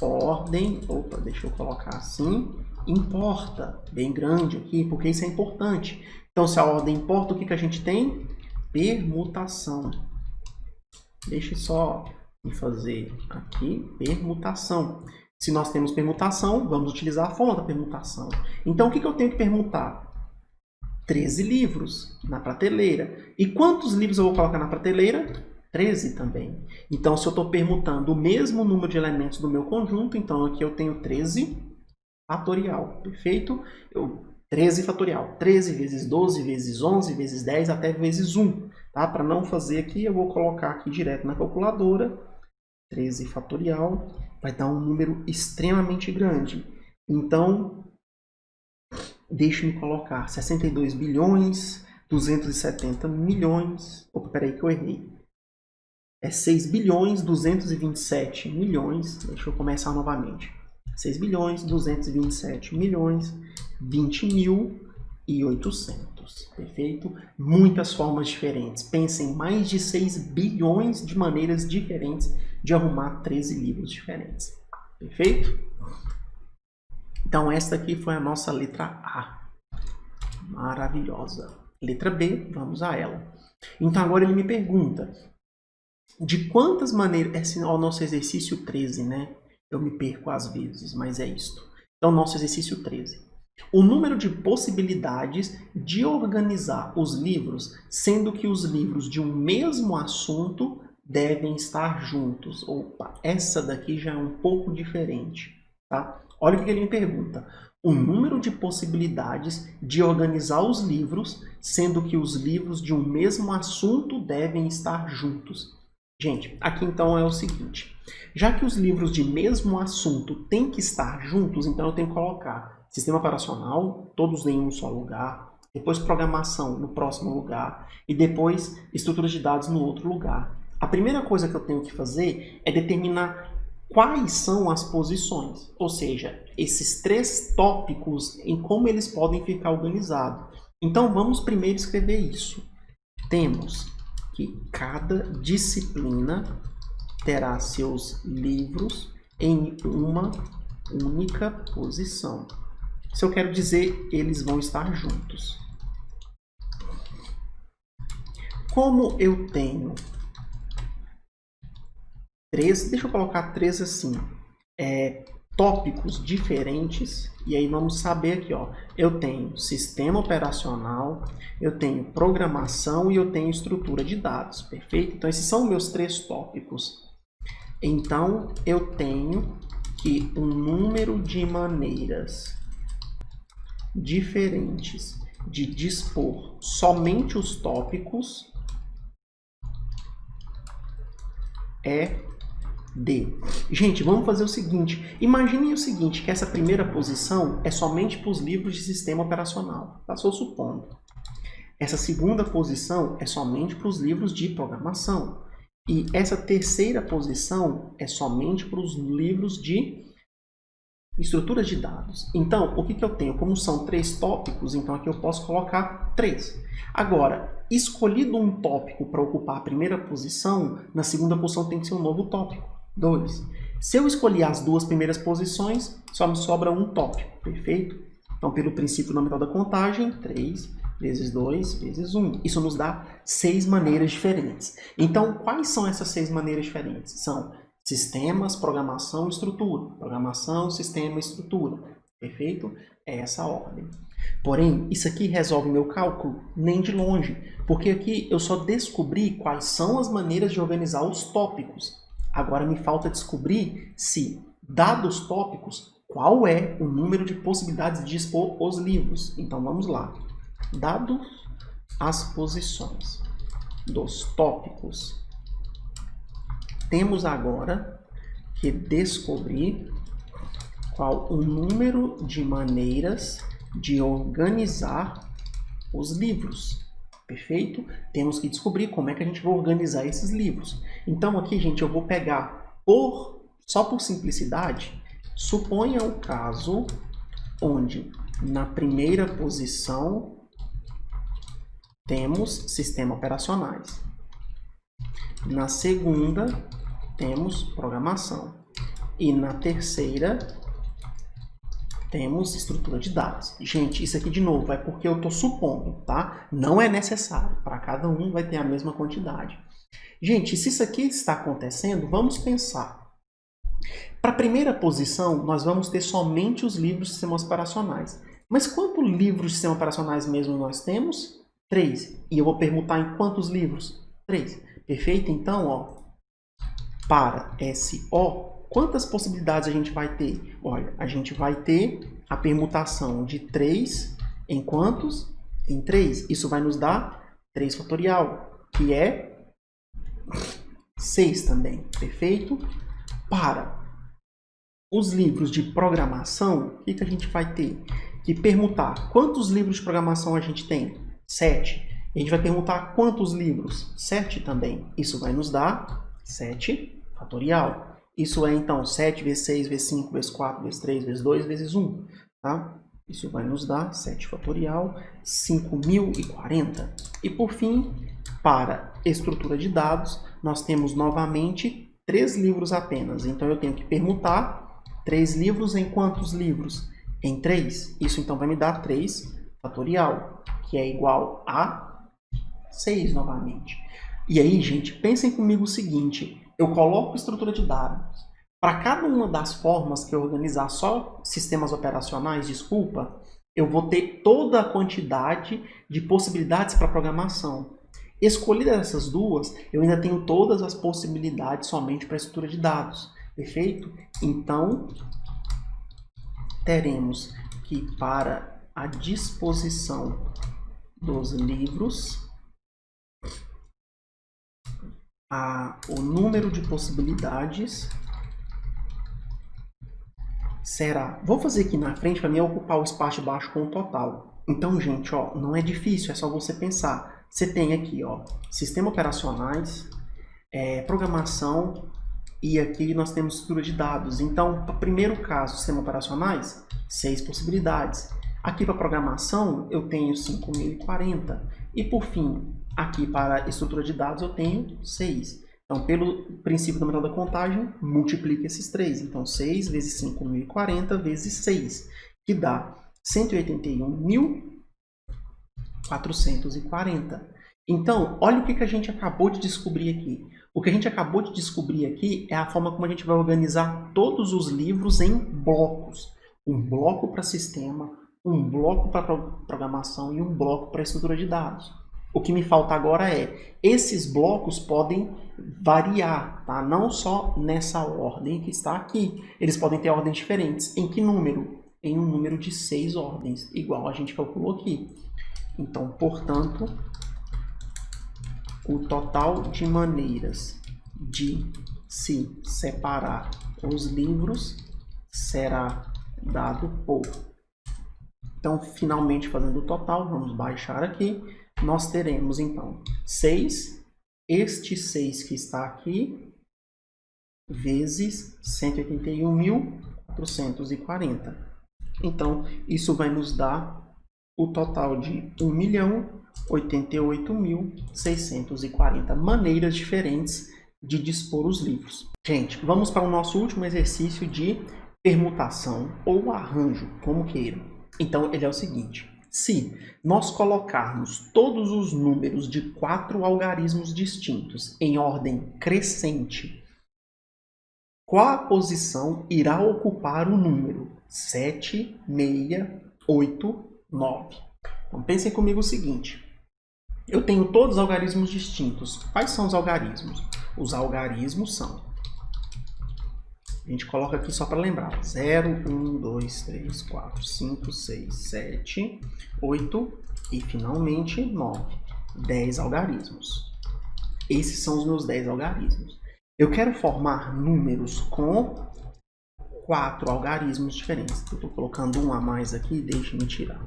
ordem, deixa eu colocar assim, importa, bem grande aqui, porque isso é importante. Então, se a ordem importa, o que a gente tem? Permutação. Deixa só me fazer aqui, permutação. Se nós temos permutação, vamos utilizar a forma da permutação. Então, o que eu tenho que permutar? 13 livros na prateleira. E quantos livros eu vou colocar na prateleira? 13 também. Então, se eu estou permutando o mesmo número de elementos do meu conjunto, então aqui eu tenho 13 fatorial, perfeito? 13 fatorial, 13 vezes 12 vezes 11 vezes 10 até vezes 1. Tá? Para não fazer aqui, eu vou colocar aqui direto na calculadora. 13 fatorial vai dar um número extremamente grande. Então, deixe-me colocar 62 bilhões, 270 milhões... Opa, peraí que eu errei. É 6 bilhões, 227 milhões... Deixa eu começar novamente. 6 bilhões, 227 milhões, 20.800. Perfeito? Muitas formas diferentes. Pensem em mais de 6 bilhões de maneiras diferentes de arrumar 13 livros diferentes. Perfeito? Então, esta aqui foi a nossa letra A. Maravilhosa. Letra B, vamos a ela. Então, agora ele me pergunta, de quantas maneiras... Esse é o nosso exercício 13, né? Eu me perco às vezes, mas é isto. Então, nosso exercício 13. O número de possibilidades de organizar os livros, sendo que os livros de um mesmo assunto devem estar juntos. Opa, essa daqui já é um pouco diferente, tá? Olha o que ele me pergunta. O número de possibilidades de organizar os livros, sendo que os livros de um mesmo assunto devem estar juntos. Gente, aqui então é o seguinte. Já que os livros de mesmo assunto têm que estar juntos, então eu tenho que colocar sistema operacional, todos em um só lugar, depois programação no próximo lugar e depois estruturas de dados no outro lugar. A primeira coisa que eu tenho que fazer é determinar quais são as posições, ou seja, esses 3 tópicos em como eles podem ficar organizados. Então vamos primeiro escrever isso. Temos que cada disciplina terá seus livros em uma única posição. Se eu quero dizer, eles vão estar juntos. Como eu tenho 3, deixa eu colocar 3 assim, tópicos diferentes, e aí vamos saber aqui, ó, eu tenho sistema operacional, eu tenho programação e eu tenho estrutura de dados, perfeito? Então esses são meus 3 tópicos. Então eu tenho que um número de maneiras diferentes de dispor somente os tópicos é D. Gente, vamos fazer o seguinte. Imaginem o seguinte, que essa primeira posição é somente para os livros de sistema operacional. Tá? Estou supondo. Essa segunda posição é somente para os livros de programação. E essa terceira posição é somente para os livros de estruturas de dados. Então, o que eu tenho? Como são 3 tópicos, então aqui eu posso colocar 3. Agora, escolhido um tópico para ocupar a primeira posição, na segunda posição tem que ser um novo tópico, 2. Se eu escolher as 2 primeiras posições, só me sobra um tópico, perfeito? Então, pelo princípio fundamental da contagem, 3 vezes 2 vezes 1. Isso nos dá 6 maneiras diferentes. Então, quais são essas 6 maneiras diferentes? São sistemas, programação e estrutura. Programação, sistema e estrutura. Perfeito? É essa a ordem. Porém, isso aqui resolve meu cálculo? Nem de longe. Porque aqui eu só descobri quais são as maneiras de organizar os tópicos. Agora me falta descobrir se, dados os tópicos, qual é o número de possibilidades de dispor os livros. Então vamos lá. Dados as posições dos tópicos, temos agora que descobrir qual o número de maneiras de organizar os livros. Perfeito? Temos que descobrir como é que a gente vai organizar esses livros. Então aqui, gente, eu vou pegar só por simplicidade, suponha o caso onde na primeira posição temos sistemas operacionais. Na segunda, temos programação. E na terceira, temos estrutura de dados. Gente, isso aqui de novo é porque eu estou supondo, tá? Não é necessário. Para cada um vai ter a mesma quantidade. Gente, se isso aqui está acontecendo, vamos pensar. Para a primeira posição, nós vamos ter somente os livros de sistemas operacionais. Mas quantos livros de sistemas operacionais mesmo nós temos? 3. E eu vou perguntar em quantos livros? 3. Perfeito? Então, ó, para SO, quantas possibilidades a gente vai ter? Olha, a gente vai ter a permutação de 3 em quantos? Em 3. Isso vai nos dar 3 fatorial, que é 6 também, perfeito? Para os livros de programação, o que a gente vai ter? Que permutar. Quantos livros de programação a gente tem? 7. A gente vai permutar quantos livros? 7 também. Isso vai nos dar 7 fatorial. Isso é, então, 7 vezes 6, vezes 5, vezes 4, vezes 3, vezes 2, vezes 1. Tá? Isso vai nos dar 7 fatorial, 5.040. E, por fim, para estrutura de dados, nós temos novamente 3 livros apenas. Então, eu tenho que permutar 3 livros em quantos livros? Em 3. Isso, então, vai me dar 3 fatorial, que é igual a 6 novamente. E aí, gente, pensem comigo o seguinte. Eu coloco estrutura de dados. Para cada uma das formas que eu organizar só sistemas operacionais, desculpa, eu vou ter toda a quantidade de possibilidades para programação. Escolhidas essas duas, eu ainda tenho todas as possibilidades somente para estrutura de dados. Perfeito? Então, teremos que para a disposição dos livros, o número de possibilidades será... Vou fazer aqui na frente para mim ocupar o espaço de baixo com o total. Então, gente, ó, não é difícil, é só você pensar. Você tem aqui, ó, sistema operacionais, programação, e aqui nós temos estrutura de dados. Então, para o primeiro caso, sistema operacionais, 6 possibilidades. Aqui para programação, eu tenho 5.040. E por fim, aqui para estrutura de dados, eu tenho 6. Então, pelo princípio da metade da contagem, multiplica esses 3. Então, 6 vezes 5.040 vezes 6, que dá 181.440. Então, olha o que a gente acabou de descobrir aqui. O que a gente acabou de descobrir aqui é a forma como a gente vai organizar todos os livros em blocos. Um bloco para sistema, um bloco para programação e um bloco para estrutura de dados. O que me falta agora é, esses blocos podem variar, tá? Não só nessa ordem que está aqui. Eles podem ter ordens diferentes. Em que número? Em um número de 6 ordens, igual a gente calculou aqui. Então, portanto, o total de maneiras de se separar os livros será dado por... Então, finalmente fazendo o total, vamos baixar aqui. Nós teremos, então, 6, este 6 que está aqui, vezes 181.440. Então, isso vai nos dar o total de 1.088.640 maneiras diferentes de dispor os livros. Gente, vamos para o nosso último exercício de permutação ou arranjo, como queiram. Então, ele é o seguinte. Se nós colocarmos todos os números de 4 algarismos distintos em ordem crescente, qual posição irá ocupar o número 7, 6, 8, 9? Então, pensem comigo o seguinte. Eu tenho todos os algarismos distintos. Quais são os algarismos? Os algarismos são... A gente coloca aqui só para lembrar. 0, 1, 2, 3, 4, 5, 6, 7, 8 e, finalmente, 9. 10 algarismos. Esses são os meus 10 algarismos. Eu quero formar números com 4 algarismos diferentes. Eu estou colocando um a mais aqui, deixe-me tirar.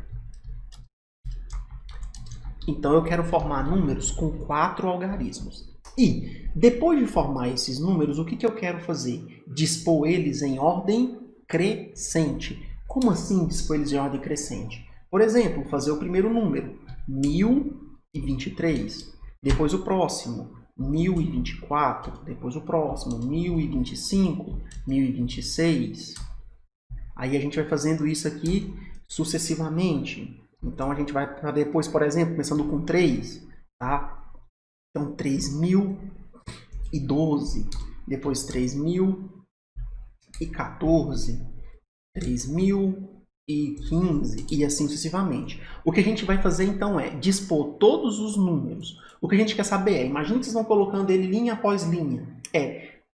Então, eu quero formar números com 4 algarismos. E, depois de formar esses números, o que eu quero fazer? Dispor eles em ordem crescente. Como assim dispor eles em ordem crescente? Por exemplo, fazer o primeiro número, 1023. Depois o próximo, 1024. Depois o próximo, 1025, 1026. Aí a gente vai fazendo isso aqui sucessivamente. Então, a gente vai para depois, por exemplo, começando com 3, tá? Então, 3012, depois 3014, 3015 e assim sucessivamente. O que a gente vai fazer, então, é dispor todos os números. O que a gente quer saber é, imagina que vocês vão colocando ele linha após linha.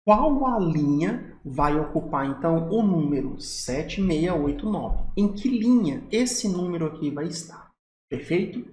Qual a linha vai ocupar, então, o número 7689. Em que linha esse número aqui vai estar? Perfeito?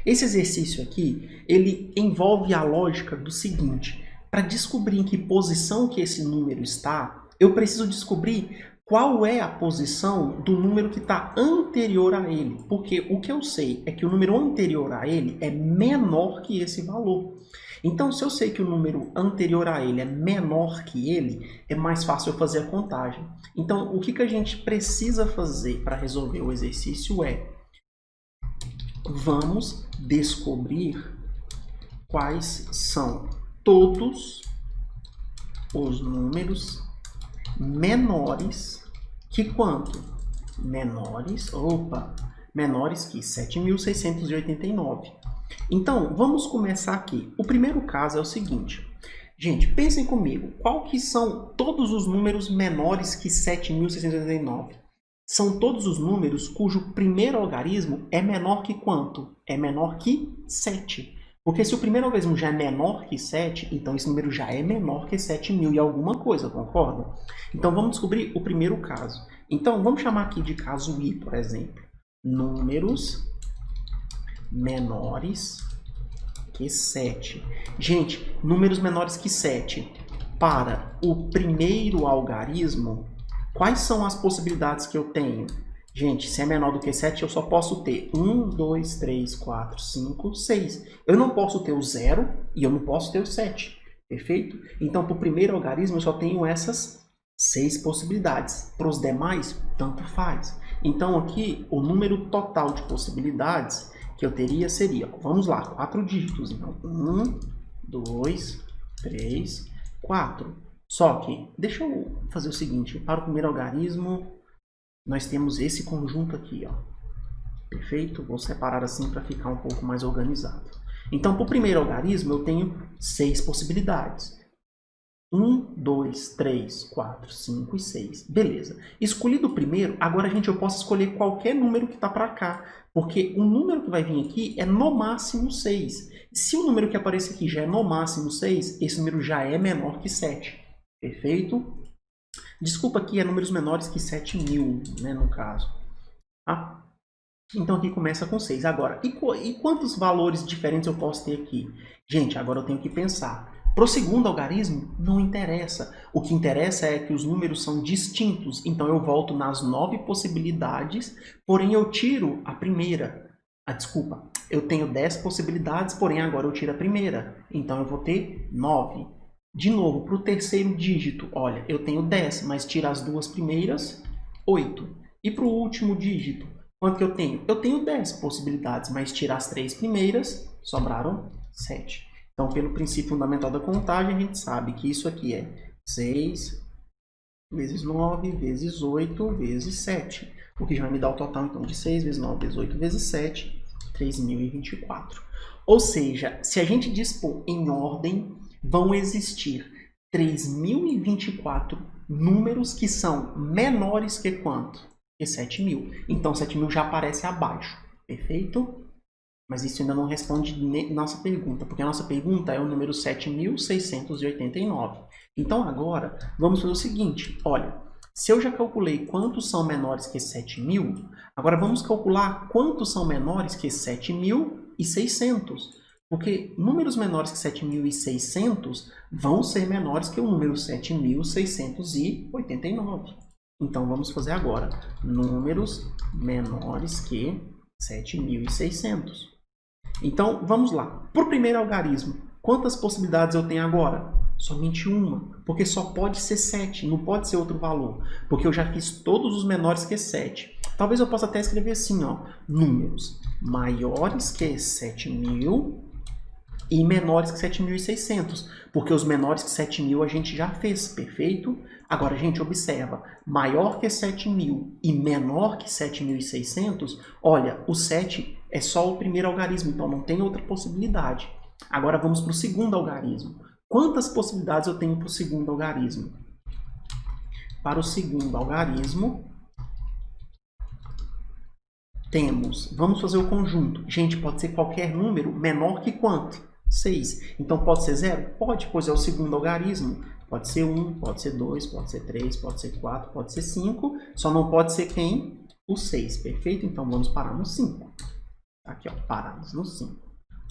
Esse exercício aqui, ele envolve a lógica do seguinte: para descobrir em que posição que esse número está, eu preciso descobrir qual é a posição do número que está anterior a ele. Porque o que eu sei é que o número anterior a ele é menor que esse valor. Então, se eu sei que o número anterior a ele é menor que ele, é mais fácil eu fazer a contagem. Então, o que a gente precisa fazer para resolver o exercício é: vamos descobrir quais são todos os números menores que quanto? Menores que 7.689. Então, vamos começar aqui. O primeiro caso é o seguinte. Gente, pensem comigo. Qual que são todos os números menores que 7.689? São todos os números cujo primeiro algarismo é menor que quanto? É menor que 7. Porque se o primeiro algarismo já é menor que 7, então esse número já é menor que 7.000 e alguma coisa, concorda? Então vamos descobrir o primeiro caso. Então vamos chamar aqui de caso I, por exemplo. Números menores que 7. Gente, números menores que 7. Para o primeiro algarismo, quais são as possibilidades que eu tenho? Gente, se é menor do que 7, eu só posso ter 1, 2, 3, 4, 5, 6. Eu não posso ter o 0 e eu não posso ter o 7. Perfeito? Então, para o primeiro algarismo, eu só tenho essas 6 possibilidades. Para os demais, tanto faz. Então, aqui, o número total de possibilidades que eu teria seria, vamos lá, 4 dígitos. Então, 1, 2, 3, 4. Só que, deixa eu fazer o seguinte, para o primeiro algarismo, nós temos esse conjunto aqui, ó. Perfeito? Vou separar assim para ficar um pouco mais organizado. Então, para o primeiro algarismo, eu tenho 6 possibilidades. 1, 2, 3, 4, 5 e 6. Beleza. Escolhido o primeiro, agora, gente, eu posso escolher qualquer número que está para cá. Porque o número que vai vir aqui é no máximo 6. Se o número que aparece aqui já é no máximo 6, esse número já é menor que 7. Perfeito? Desculpa, aqui é números menores que 7.000, né, no caso. Tá? Então aqui começa com 6. Agora, e quantos valores diferentes eu posso ter aqui? Gente, agora eu tenho que pensar. Para o segundo algarismo, não interessa. O que interessa é que os números são distintos. Então eu volto nas 9 possibilidades, porém eu tiro a primeira. Desculpa, eu tenho 10 possibilidades, porém agora eu tiro a primeira. Então eu vou ter 9. De novo, para o terceiro dígito, olha, eu tenho 10, mas tira as 2 primeiras, 8. E para o último dígito, quanto que eu tenho? Eu tenho 10 possibilidades, mas tira as 3 primeiras, sobraram 7. Então, pelo princípio fundamental da contagem, a gente sabe que isso aqui é 6 vezes 9 vezes 8 vezes 7. O que já vai me dar o total, então, de 6 vezes 9 vezes 8 vezes 7, 3.024. Ou seja, se a gente dispor em ordem, vão existir 3.024 números que são menores que quanto? Que 7.000. Então, 7.000 já aparece abaixo. Perfeito? Mas isso ainda não responde nossa pergunta, porque a nossa pergunta é o número 7.689. Então, agora, vamos fazer o seguinte. Olha, se eu já calculei quantos são menores que 7.000, agora vamos calcular quantos são menores que 7.600. Porque números menores que 7.600 vão ser menores que o número 7.689. Então, vamos fazer agora. Números menores que 7.600. Então, vamos lá. Para o primeiro algarismo, quantas possibilidades eu tenho agora? Somente uma. Porque só pode ser 7, não pode ser outro valor. Porque eu já fiz todos os menores que 7. Talvez eu possa até escrever assim, ó. Números maiores que 7.000 e menores que 7.600, porque os menores que 7.000 a gente já fez, perfeito? Agora, gente, observa, maior que 7.000 e menor que 7.600, olha, o 7 é só o primeiro algarismo, então não tem outra possibilidade. Agora vamos para o segundo algarismo. Quantas possibilidades eu tenho para o segundo algarismo? Para o segundo algarismo, temos, vamos fazer o conjunto. Gente, pode ser qualquer número menor que quanto? 6. Então pode ser 0? Pode, pois é o segundo algarismo. Pode ser 1, pode ser 2, pode ser 3, pode ser 4, pode ser 5. Só não pode ser quem? O 6, perfeito? Então vamos parar no 5. Aqui, ó, paramos no 5.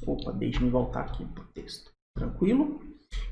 Opa, deixa-me voltar aqui para o texto. Tranquilo?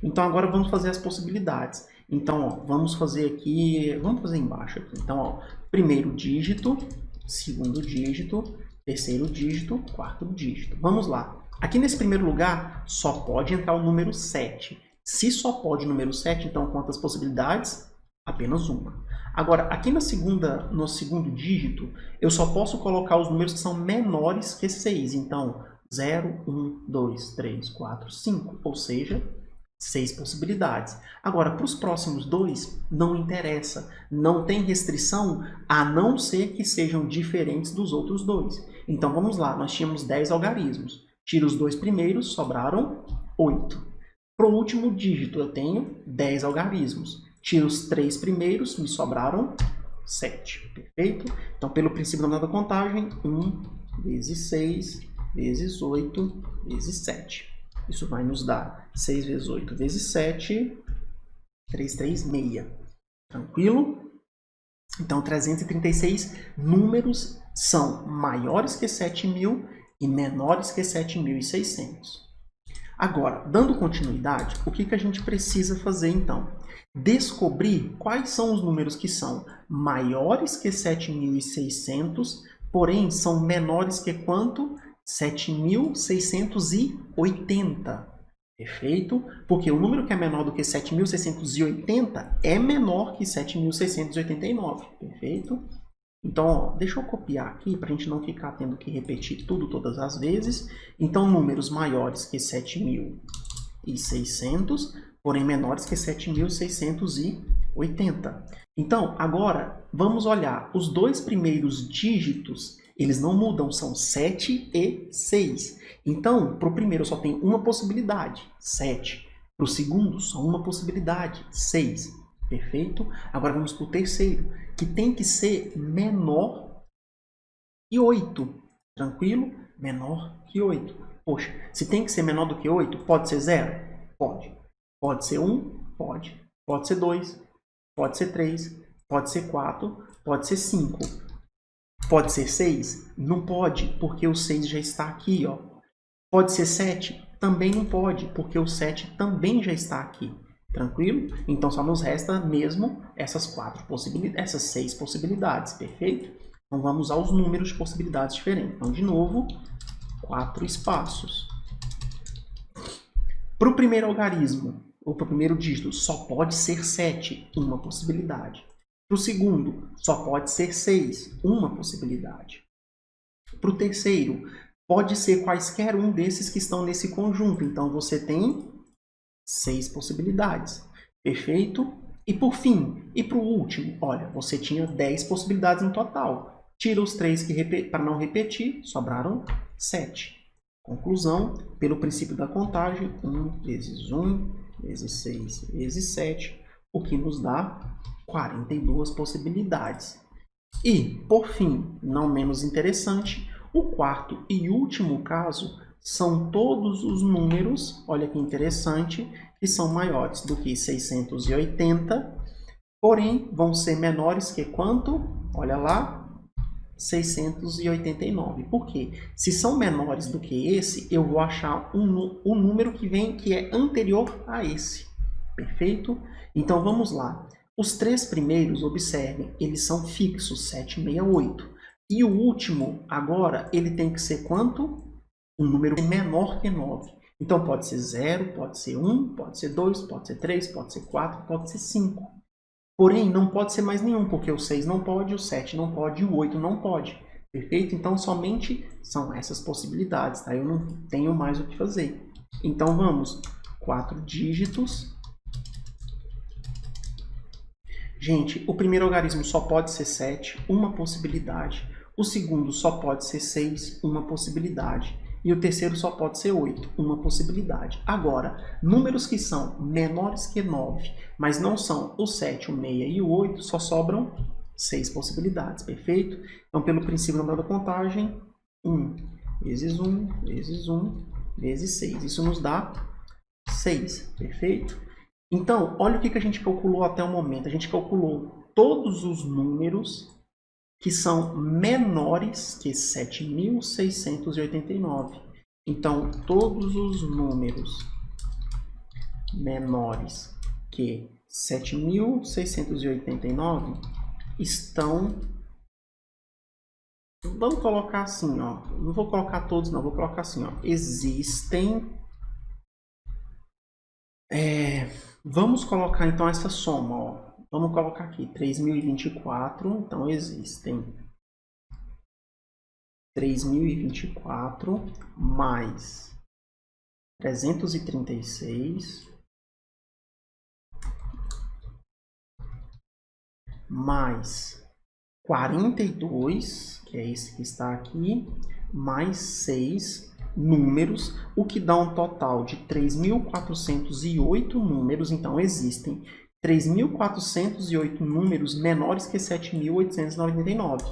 Então agora vamos fazer as possibilidades. Então, ó, vamos fazer aqui, vamos fazer embaixo aqui. Então, ó, primeiro dígito, segundo dígito, terceiro dígito, quarto dígito. Vamos lá. Aqui nesse primeiro lugar, só pode entrar o número 7. Se só pode o número 7, então quantas possibilidades? Apenas uma. Agora, aqui no segundo dígito, eu só posso colocar os números que são menores que 6. Então, 0, 1, 2, 3, 4, 5. Ou seja, 6 possibilidades. Agora, para os próximos dois, não interessa. Não tem restrição, a não ser que sejam diferentes dos outros dois. Então, vamos lá. Nós tínhamos 10 algarismos. Tiro os dois primeiros, sobraram 8. Para o último dígito, eu tenho 10 algarismos. Tiro os 3 primeiros, me sobraram 7. Perfeito? Então, pelo princípio da contagem, 1 vezes 6 vezes 8 vezes 7. Isso vai nos dar 6 vezes 8 vezes 7, 336. Tranquilo? Então, 336 números são maiores que 7.000 e menores que 7.600. Agora, dando continuidade, o que a gente precisa fazer então? Descobrir quais são os números que são maiores que 7.600, porém são menores que quanto? 7.680. Perfeito? Porque o número que é menor do que 7.680 é menor que 7.689. Perfeito? Então, ó, deixa eu copiar aqui para a gente não ficar tendo que repetir tudo todas as vezes. Então, números maiores que 7.600, porém menores que 7.680. Então, agora, vamos olhar. Os dois primeiros dígitos, eles não mudam, são 7 e 6. Então, para o primeiro só tem uma possibilidade, 7. Para o segundo, só uma possibilidade, 6. Perfeito? Agora vamos para o terceiro, que tem que ser menor que 8. Tranquilo? Menor que 8. Poxa, se tem que ser menor do que 8, pode ser 0? Pode. Pode ser 1? Pode. Pode ser 2? Pode ser 3? Pode ser 4? Pode ser 5? Pode ser 6? Não pode, porque o 6 já está aqui, ó. Pode ser 7? Também não pode, porque o 7 também já está aqui. Tranquilo? Então só nos resta mesmo essas 6 possibilidades, perfeito? Então vamos aos números de possibilidades diferentes. Então, de novo, 4 espaços. Para o primeiro algarismo, ou para o primeiro dígito, só pode ser 7, uma possibilidade. Para o segundo, só pode ser 6, uma possibilidade. Para o terceiro, pode ser quaisquer um desses que estão nesse conjunto. Então, você tem 6 possibilidades. Perfeito? E por fim, e para o último, olha, você tinha 10 possibilidades no total. Tira os 3 para não repetir, sobraram 7. Conclusão, pelo princípio da contagem, 1 vezes 1 vezes 6 vezes 7, o que nos dá 42 possibilidades. E, por fim, não menos interessante, o quarto e último caso são todos os números, olha que interessante, que são maiores do que 680, porém vão ser menores que quanto? Olha lá, 689. Por quê? Se são menores do que esse, eu vou achar um número que é anterior a esse. Perfeito? Então vamos lá. Os 3 primeiros, observem, eles são fixos, 768. E o último, agora, ele tem que ser quanto? Um número menor que 9. Então pode ser 0, pode ser 1, pode ser 2, pode ser 3, pode ser 4, pode ser 5. Porém, não pode ser mais nenhum, porque o 6 não pode, o 7 não pode e o 8 não pode. Perfeito? Então, somente são essas possibilidades, tá? Eu não tenho mais o que fazer. Então, vamos. 4 dígitos. Gente, o primeiro algarismo só pode ser 7, uma possibilidade. O segundo só pode ser 6, uma possibilidade. E o terceiro só pode ser 8, uma possibilidade. Agora, números que são menores que 9, mas não são o 7, o 6 e o 8, só sobram 6 possibilidades, perfeito? Então, pelo princípio da contagem, 1 vezes 1 vezes 1 vezes 6. Isso nos dá 6, perfeito? Então, olha o que a gente calculou até o momento. A gente calculou todos os números que são menores que 7.689. Então, todos os números menores que 7.689 estão... Vamos colocar assim, ó. Não vou colocar todos, não. Vou colocar assim, ó. Existem... vamos colocar, então, essa soma, ó. Vamos colocar aqui, 3.024. Então, existem 3.024 mais 336 mais 42, que é esse que está aqui, mais 6 números, o que dá um total de 3.408 números. Então, existem 3.408 números menores que 7.899.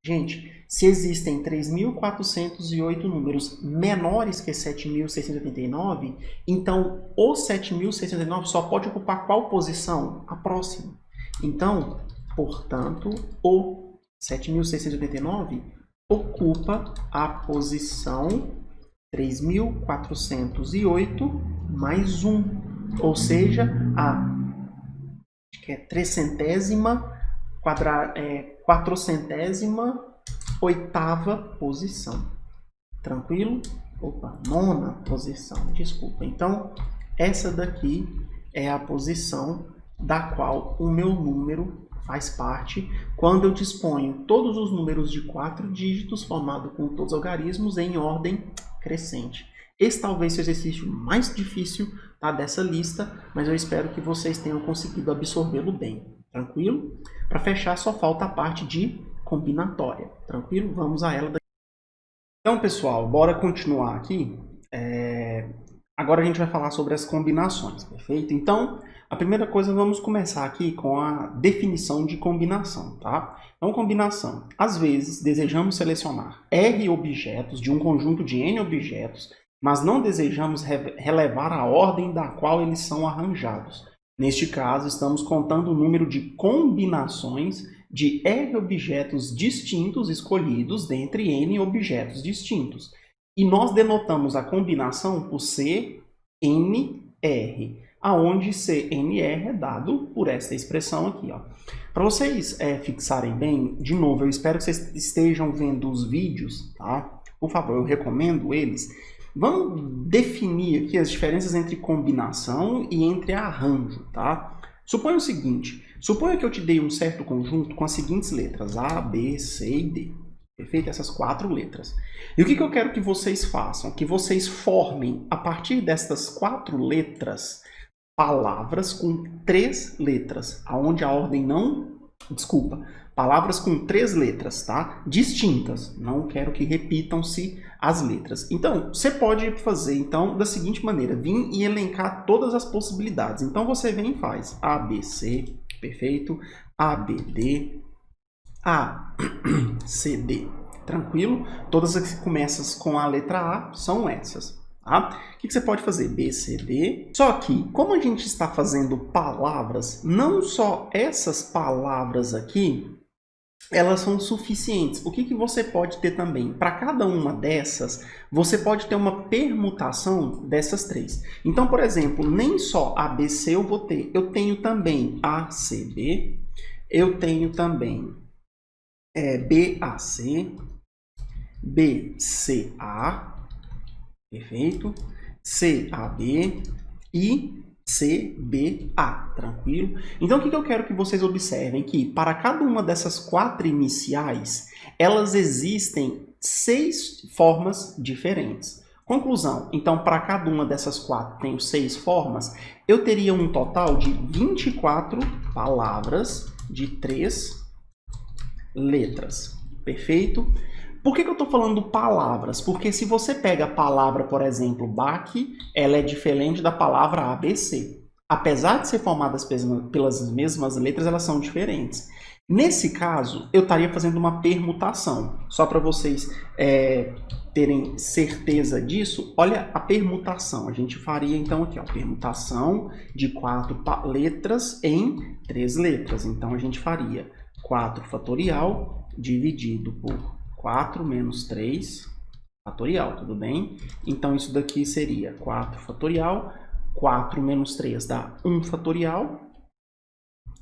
Gente, se existem 3.408 números menores que 7.689, então o 7.689 só pode ocupar qual posição? A próxima. Então, portanto, o 7.689 ocupa a posição 3.408 mais 1, ou seja, a quatrocentésima oitava posição. Tranquilo? Opa, nona posição, desculpa. Então, essa daqui é a posição da qual o meu número faz parte quando eu disponho todos os números de 4 dígitos formados com todos os algarismos em ordem crescente. Esse talvez seja o exercício mais difícil, tá, dessa lista, mas eu espero que vocês tenham conseguido absorvê-lo bem. Tranquilo? Para fechar, só falta a parte de combinatória. Tranquilo? Vamos a ela daqui. Então, pessoal, bora continuar aqui. Agora a gente vai falar sobre as combinações, perfeito? Então, a primeira coisa, vamos começar aqui com a definição de combinação, tá? Então, combinação. Às vezes, desejamos selecionar R objetos de um conjunto de N objetos, mas não desejamos relevar a ordem da qual eles são arranjados. Neste caso, estamos contando o número de combinações de R objetos distintos escolhidos dentre N objetos distintos. E nós denotamos a combinação por CNR, aonde CNR é dado por esta expressão aqui. Para vocês fixarem bem, de novo, eu espero que vocês estejam vendo os vídeos, tá? Por favor, eu recomendo eles. Vamos definir aqui as diferenças entre combinação e entre arranjo, tá? Suponha o seguinte, suponha que eu te dei um certo conjunto com as seguintes letras, A, B, C e D. Perfeito? Essas 4 letras. E o que eu quero que vocês façam? Que vocês formem, a partir destas 4 letras, palavras com 3 letras, aonde a ordem não... Desculpa, palavras com 3 letras, tá? Distintas. Não quero que repitam-se as letras. Então, você pode fazer então da seguinte maneira, vir e elencar todas as possibilidades. Então, você vem e faz A, B, C, perfeito? A, B, D, A, C, D. Tranquilo? Todas as que começam com a letra A são essas. Tá? O que você pode fazer? B, C, D. Só que, como a gente está fazendo palavras, não só essas palavras aqui, elas são suficientes. O que você pode ter também? Para cada uma dessas, você pode ter uma permutação dessas 3. Então, por exemplo, nem só ABC eu vou ter. Eu tenho também ACB, eu tenho também BAC, BCA, perfeito? CAB e CBA, tranquilo? Então, o que eu quero que vocês observem? Que para cada uma dessas 4 iniciais, elas existem 6 formas diferentes. Conclusão, então, para cada uma dessas 4 tenho 6 formas, eu teria um total de 24 palavras de 3 letras, perfeito? Por que eu estou falando palavras? Porque se você pega a palavra, por exemplo, BAC, ela é diferente da palavra ABC. Apesar de ser formadas pelas mesmas letras, elas são diferentes. Nesse caso, eu estaria fazendo uma permutação. Só para vocês terem certeza disso, olha a permutação. A gente faria então aqui, ó, permutação de 4 letras em 3 letras. Então a gente faria 4 fatorial dividido por 4 menos 3 fatorial, tudo bem? Então isso daqui seria 4 fatorial, 4 menos 3 dá 1 fatorial.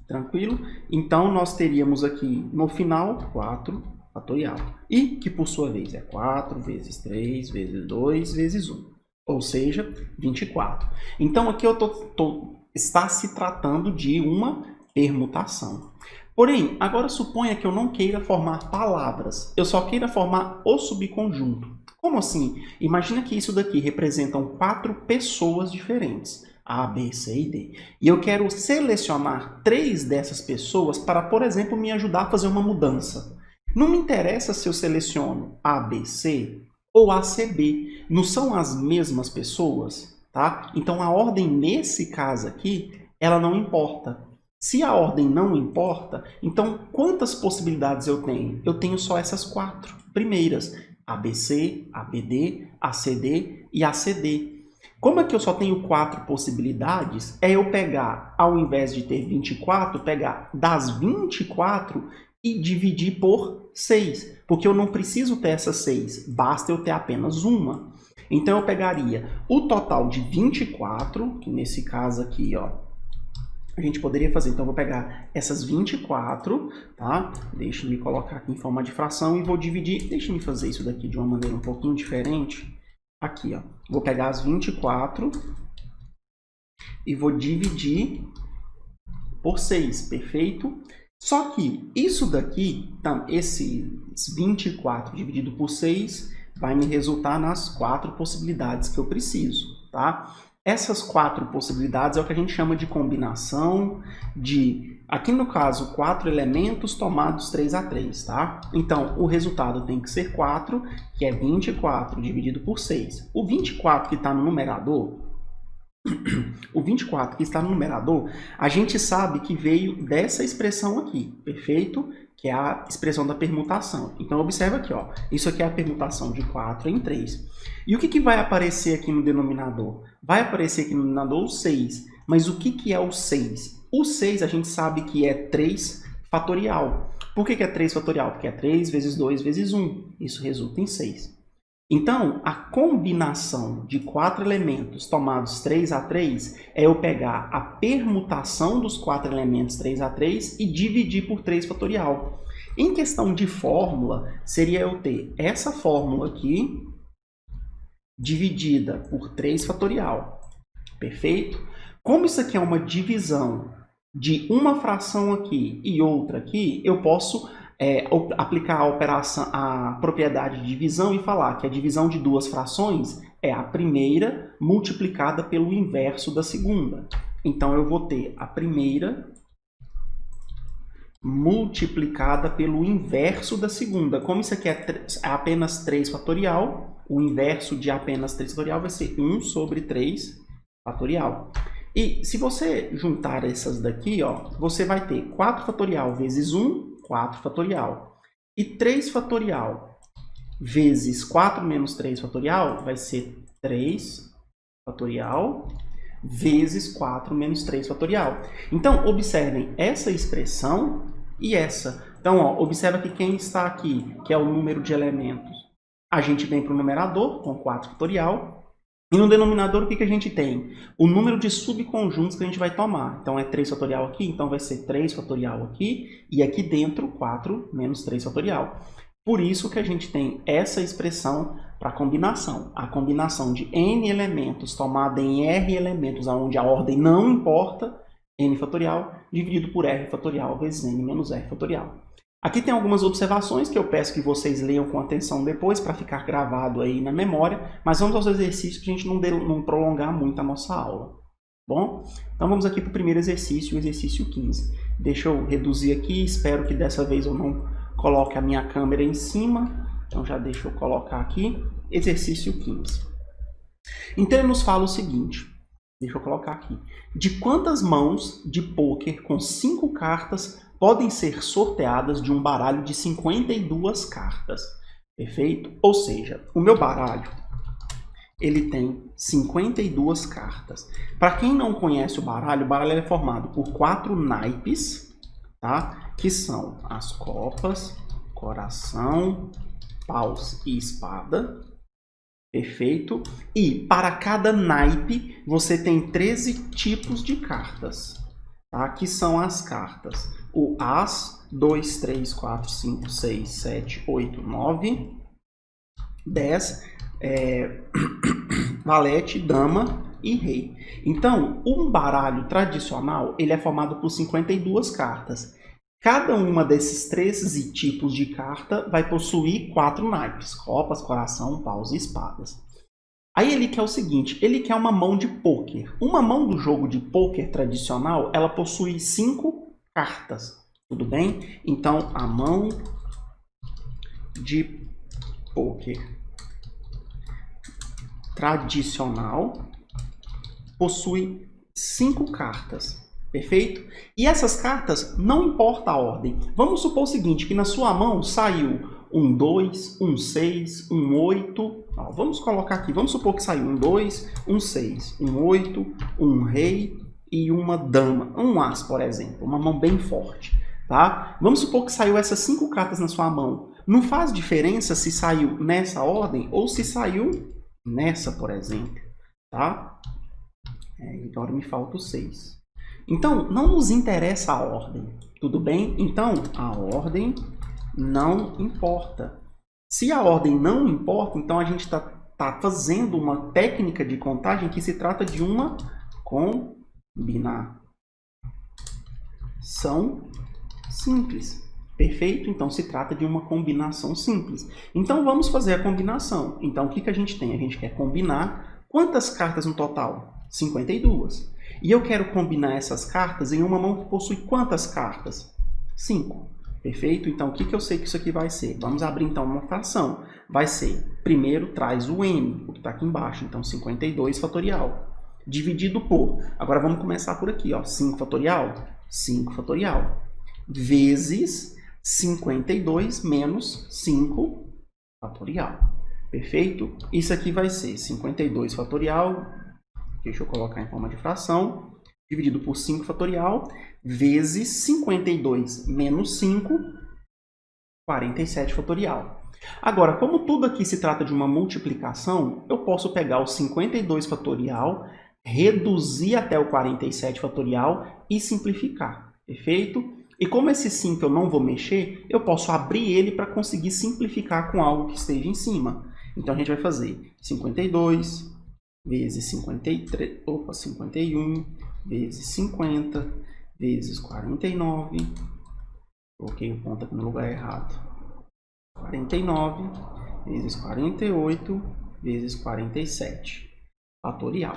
Tranquilo? Então, nós teríamos aqui, no final, 4 fatorial. E que, por sua vez, é 4 vezes 3 vezes 2 vezes 1. Ou seja, 24. Então, aqui está se tratando de uma permutação. Porém, agora suponha que eu não queira formar palavras. Eu só queira formar o subconjunto. Como assim? Imagina que isso daqui representam 4 pessoas diferentes. A, B, C e D. E eu quero selecionar 3 dessas pessoas para, por exemplo, me ajudar a fazer uma mudança. Não me interessa se eu seleciono A, B, C ou A, C, B. Não são as mesmas pessoas, tá? Então, a ordem nesse caso aqui, ela não importa. Se a ordem não importa, então quantas possibilidades eu tenho? Eu tenho só essas 4 primeiras. ABC, ABD, ACD e ACD. Como é que eu só tenho 4 possibilidades, é eu pegar, ao invés de ter 24, pegar das 24 e dividir por 6. Porque eu não preciso ter essas 6, basta eu ter apenas uma. Então eu pegaria o total de 24, que nesse caso aqui, ó, a gente poderia fazer. Então eu vou pegar essas 24, tá? Deixa eu me colocar aqui em forma de fração e vou dividir. Deixa eu fazer isso daqui de uma maneira um pouquinho diferente. Aqui, ó, vou pegar as 24 e vou dividir por 6, perfeito? Só que isso daqui, então, esses 24 dividido por 6, vai me resultar nas 4 possibilidades que eu preciso, tá? Essas 4 possibilidades é o que a gente chama de combinação de, aqui no caso, 4 elementos tomados 3 a 3, tá? Então, o resultado tem que ser 4, que é 24 dividido por 6. O 24 que está no numerador, a gente sabe que veio dessa expressão aqui, perfeito? Que é a expressão da permutação. Então, observa aqui, ó, isso aqui é a permutação de 4 em 3. E o que vai aparecer aqui no denominador? Vai aparecer aqui no denominador o 6. Mas o que é o 6? O 6 a gente sabe que é 3 fatorial. Por que é 3 fatorial? Porque é 3 vezes 2 vezes 1. Isso resulta em 6. Então, a combinação de 4 elementos tomados 3 a 3 é eu pegar a permutação dos 4 elementos 3 a 3 e dividir por 3 fatorial. Em questão de fórmula, seria eu ter essa fórmula aqui dividida por 3 fatorial. Perfeito? Como isso aqui é uma divisão de uma fração aqui e outra aqui, eu posso aplicar a operação, a propriedade de divisão e falar que a divisão de duas frações é a primeira multiplicada pelo inverso da segunda. Então, eu vou ter a primeira multiplicada pelo inverso da segunda. Como isso aqui é apenas 3 fatorial, o inverso de apenas 3 fatorial vai ser 1 sobre 3 fatorial. E se você juntar essas daqui, ó, você vai ter 4 fatorial vezes 1, 4 fatorial. E 3 fatorial vezes 4 menos 3 fatorial vai ser 3 fatorial vezes 4 menos 3 fatorial. Então, observem essa expressão e essa. Então, ó, observa que quem está aqui, que é o número de elementos, a gente vem para o numerador com 4 fatorial. E no denominador, o que a gente tem? O número de subconjuntos que a gente vai tomar. Então, é 3 fatorial aqui, então vai ser 3 fatorial aqui, e aqui dentro, 4 menos 3 fatorial. Por isso que a gente tem essa expressão para combinação. A combinação de n elementos tomada em r elementos, onde a ordem não importa, n fatorial, dividido por r fatorial vezes n menos r fatorial. Aqui tem algumas observações que eu peço que vocês leiam com atenção depois, para ficar gravado aí na memória, mas vamos aos exercícios para a gente não prolongar muito a nossa aula. Bom, então vamos aqui para o primeiro exercício, o exercício 15. Deixa eu reduzir aqui, espero que dessa vez eu não coloque a minha câmera em cima, então já deixa eu colocar aqui, exercício 15. Então ele nos fala o seguinte: Deixa eu colocar aqui. De quantas mãos de pôquer com 5 cartas podem ser sorteadas de um baralho de 52 cartas? Perfeito? Ou seja, o meu baralho ele tem 52 cartas. Para quem não conhece o baralho é formado por 4 naipes, tá? Que são as copas, coração, paus e espada. Perfeito? E para cada naipe você tem 13 tipos de cartas, tá? Que são as cartas: o As, 2, 3, 4, 5, 6, 7, 8, 9, 10, valete, dama e rei. Então, um baralho tradicional ele é formado por 52 cartas. Cada uma desses 13 tipos de carta vai possuir 4 naipes: copas, coração, paus e espadas. Aí ele quer o seguinte, ele quer uma mão de pôquer. Uma mão do jogo de pôquer tradicional, ela possui 5 cartas. Tudo bem? Então, a mão de pôquer tradicional possui 5 cartas. Perfeito? E essas cartas, não importa a ordem. Vamos supor o seguinte, que na sua mão saiu um 2, um 6, um 8. Ó, vamos colocar aqui, vamos supor que saiu um 2, um 6, um 8, um rei e uma dama. Um as, por exemplo, uma mão bem forte. Tá? Vamos supor que saiu essas 5 cartas na sua mão. Não faz diferença se saiu nessa ordem ou se saiu nessa, por exemplo. Tá? Agora me falta o 6. Então, não nos interessa a ordem, tudo bem? Então, a ordem não importa. Se a ordem não importa, então a gente está fazendo uma técnica de contagem que se trata de uma combinação simples. Perfeito? Então, se trata de uma combinação simples. Então, vamos fazer a combinação. Então, o que a gente tem? A gente quer combinar quantas cartas no total? 52. E eu quero combinar essas cartas em uma mão que possui quantas cartas? 5. Perfeito? Então, o que eu sei que isso aqui vai ser? Vamos abrir, então, uma fração. Vai ser, primeiro, traz o m, o que está aqui embaixo. Então, 52 fatorial. Dividido por, agora vamos começar por aqui, ó, 5 fatorial. 5 fatorial. Vezes 52 menos 5 fatorial. Perfeito? Isso aqui vai ser 52 fatorial, deixa eu colocar em forma de fração, dividido por 5 fatorial, vezes 52 menos 5, 47 fatorial. Agora, como tudo aqui se trata de uma multiplicação, eu posso pegar o 52 fatorial, reduzir até o 47 fatorial e simplificar. Perfeito? E como esse 5 eu não vou mexer, eu posso abrir ele para conseguir simplificar com algo que esteja em cima. Então, a gente vai fazer 52 vezes 53, 51 vezes 50 vezes 49. Coloquei o ponto aqui no lugar errado. 49 vezes 48 vezes 47 fatorial.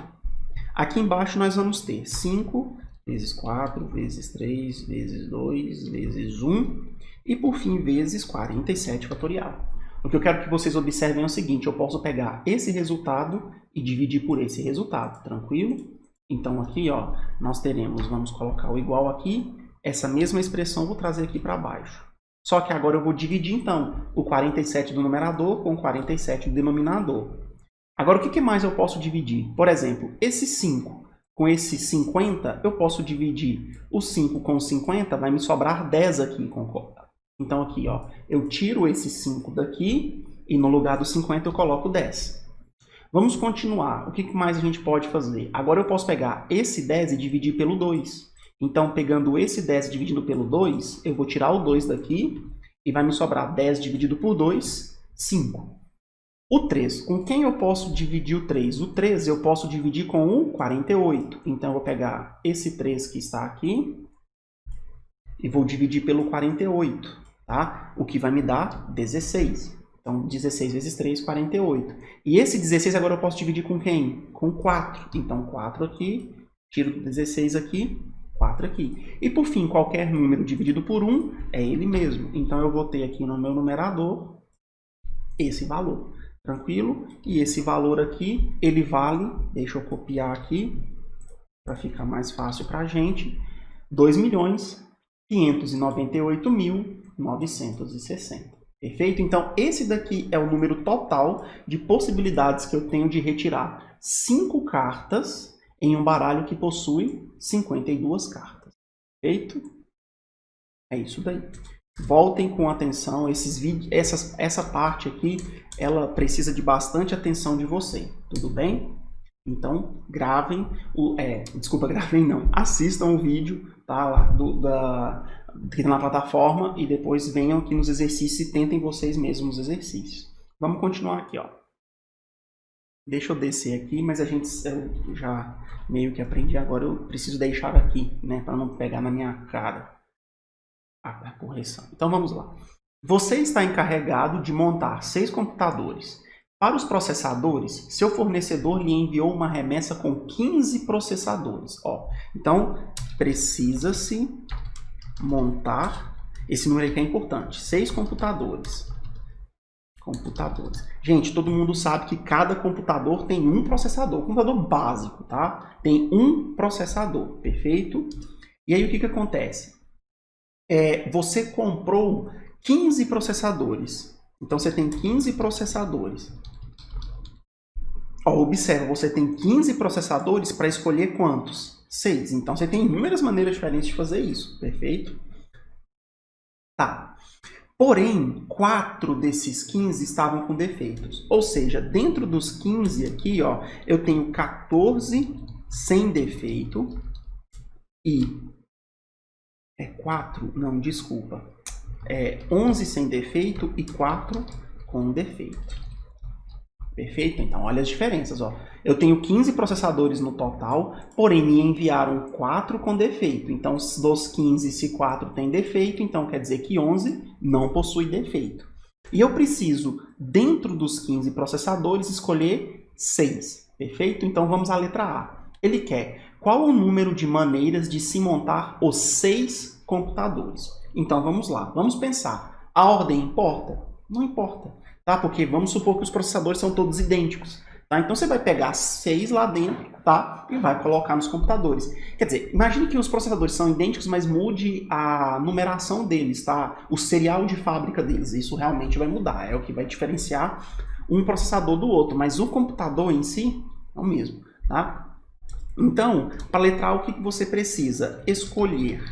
Aqui embaixo nós vamos ter 5 vezes 4 vezes 3 vezes 2 vezes 1 e por fim vezes 47 fatorial. O que eu quero que vocês observem é o seguinte, eu posso pegar esse resultado e dividir por esse resultado, tranquilo? Então aqui, ó, nós teremos, vamos colocar o igual aqui, essa mesma expressão eu vou trazer aqui para baixo. Só que agora eu vou dividir, então, o 47 do numerador com o 47 do denominador. Agora, o que mais eu posso dividir? Por exemplo, esse 5 com esse 50, eu posso dividir o 5 com o 50, vai me sobrar 10 aqui, concorda? Então, aqui, ó, eu tiro esse 5 daqui e no lugar do 50 eu coloco 10. Vamos continuar. O que mais a gente pode fazer? Agora eu posso pegar esse 10 e dividir pelo 2. Então, pegando esse 10 e dividindo pelo 2, eu vou tirar o 2 daqui e vai me sobrar 10 dividido por 2, 5. O 3, com quem eu posso dividir o 3? O 3 eu posso dividir com o 48. Então, eu vou pegar esse 3 que está aqui e vou dividir pelo 48, tá? O que vai me dar 16. Então, 16 vezes 3, 48. E esse 16 agora eu posso dividir com quem? Com 4. Então, 4 aqui, tiro 16 aqui, 4 aqui. E, por fim, qualquer número dividido por 1 é ele mesmo. Então, eu vou ter aqui no meu numerador esse valor. Tranquilo? E esse valor aqui, ele vale, deixa eu copiar aqui, para ficar mais fácil para a gente, 2.598.960. Perfeito? Então, esse daqui é o número total de possibilidades que eu tenho de retirar 5 cartas em um baralho que possui 52 cartas. Perfeito? É isso daí. Voltem com atenção, essa parte aqui, ela precisa de bastante atenção de você, tudo bem? Então, gravem, assistam o vídeo, tá, lá aqui na plataforma e depois venham aqui nos exercícios e tentem vocês mesmos os exercícios. Vamos continuar aqui, ó. Deixa eu descer aqui, mas eu já meio que aprendi, agora eu preciso deixar aqui, né, para não pegar na minha cara a correção. Então vamos lá. Você está encarregado de montar 6 computadores. Para os processadores, seu fornecedor lhe enviou uma remessa com 15 processadores. Ó, então, precisa-se montar, esse número aqui é importante, 6 computadores. Gente, todo mundo sabe que cada computador tem um processador, computador básico, tá? Tem um processador, perfeito? E aí o que acontece? Você comprou 15 processadores. Então você tem 15 processadores. Ó, observa, você tem 15 processadores para escolher quantos? 6. Então você tem inúmeras maneiras diferentes de fazer isso, perfeito? Tá. Porém, 4 desses 15 estavam com defeitos. Ou seja, dentro dos 15 aqui, ó, eu tenho 14 sem defeito e 11 sem defeito e 4 com defeito. Perfeito? Então, olha as diferenças. Ó. Eu tenho 15 processadores no total, porém me enviaram 4 com defeito. Então, dos 15, se 4 tem defeito, então quer dizer que 11 não possui defeito. E eu preciso, dentro dos 15 processadores, escolher 6. Perfeito? Então, vamos à letra A. Ele quer qual o número de maneiras de se montar os 6 computadores. Então, vamos lá. Vamos pensar. A ordem importa? Não importa. Tá? Porque vamos supor que os processadores são todos idênticos. Tá? Então você vai pegar 6 lá dentro, tá? E vai colocar nos computadores. Quer dizer, imagine que os processadores são idênticos, mas mude a numeração deles, tá? O serial de fábrica deles. Isso realmente vai mudar. É o que vai diferenciar um processador do outro. Mas o computador em si é o mesmo. Tá? Então, para a letra A, o que você precisa? Escolher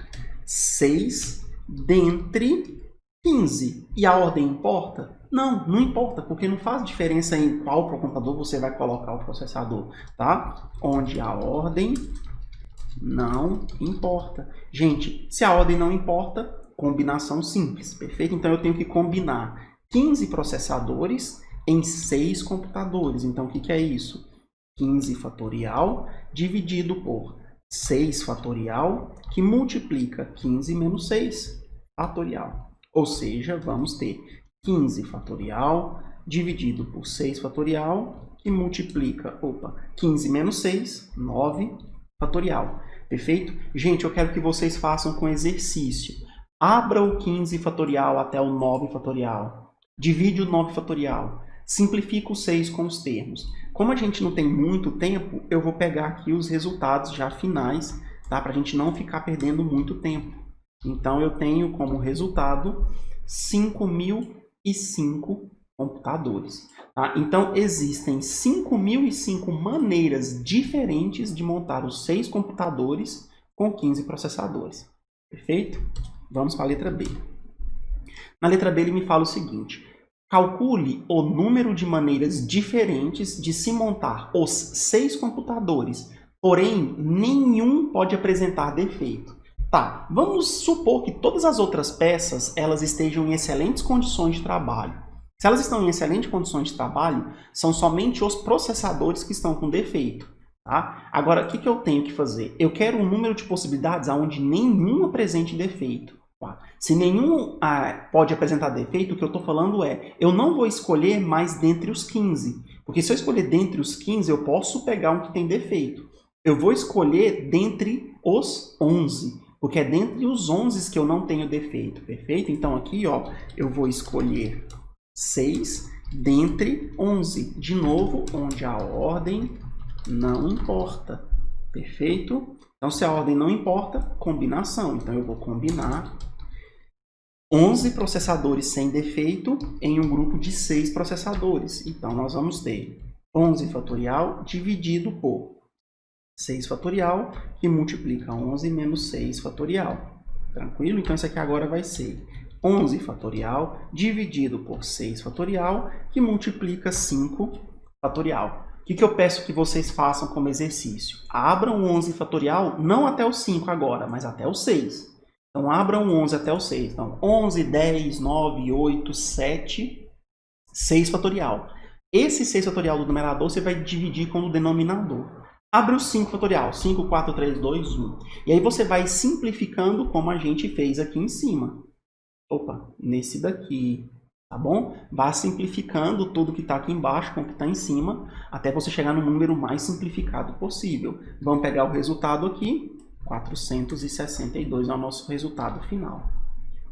6 dentre 15. E a ordem importa? Não, não importa, porque não faz diferença em qual computador você vai colocar o processador, tá? Onde a ordem não importa. Gente, se a ordem não importa, combinação simples, perfeito? Então eu tenho que combinar 15 processadores em 6 computadores. Então o que é isso? 15 fatorial dividido por 6 fatorial, que multiplica 15 menos 6 fatorial. Ou seja, vamos ter 15 fatorial dividido por 6 fatorial, que multiplica, 15 menos 6, 9 fatorial. Perfeito? Gente, eu quero que vocês façam com exercício. Abra o 15 fatorial até o 9 fatorial. Divide o 9 fatorial. Simplifica o 6 com os termos. Como a gente não tem muito tempo, eu vou pegar aqui os resultados já finais, tá? Para a gente não ficar perdendo muito tempo. Então, eu tenho como resultado 5.005 computadores. Tá? Então, existem 5.005 maneiras diferentes de montar os 6 computadores com 15 processadores. Perfeito? Vamos para a letra B. Na letra B, ele me fala o seguinte. Calcule o número de maneiras diferentes de se montar os 6 computadores, porém, nenhum pode apresentar defeito. Tá, vamos supor que todas as outras peças elas estejam em excelentes condições de trabalho. Se elas estão em excelentes condições de trabalho, são somente os processadores que estão com defeito. Tá? Agora, o que eu tenho que fazer? Eu quero um número de possibilidades onde nenhum apresente defeito. Tá? Se nenhum pode apresentar defeito, o que eu estou falando é, eu não vou escolher mais dentre os 15. Porque se eu escolher dentre os 15, eu posso pegar um que tem defeito. Eu vou escolher dentre os 11. Porque é dentre os 11 que eu não tenho defeito, perfeito? Então aqui, ó, eu vou escolher 6 dentre 11. De novo, onde a ordem não importa. Perfeito? Então, se a ordem não importa, combinação. Então, eu vou combinar 11 processadores sem defeito em um grupo de 6 processadores. Então, nós vamos ter 11 fatorial dividido por 6 fatorial, que multiplica 11 menos 6 fatorial. Tranquilo? Então, isso aqui agora vai ser 11 fatorial dividido por 6 fatorial, que multiplica 5 fatorial. O que eu peço que vocês façam como exercício? Abram o 11 fatorial, não até o 5 agora, mas até o 6. Então, abram o 11 até o 6. Então, 11, 10, 9, 8, 7, 6 fatorial. Esse 6 fatorial do numerador você vai dividir com o denominador. Abre o 5 fatorial. 5, 4, 3, 2, 1. E aí você vai simplificando como a gente fez aqui em cima. Opa, nesse daqui. Tá bom? Vá simplificando tudo que está aqui embaixo com o que está em cima, até você chegar no número mais simplificado possível. Vamos pegar o resultado aqui. 462 é o nosso resultado final.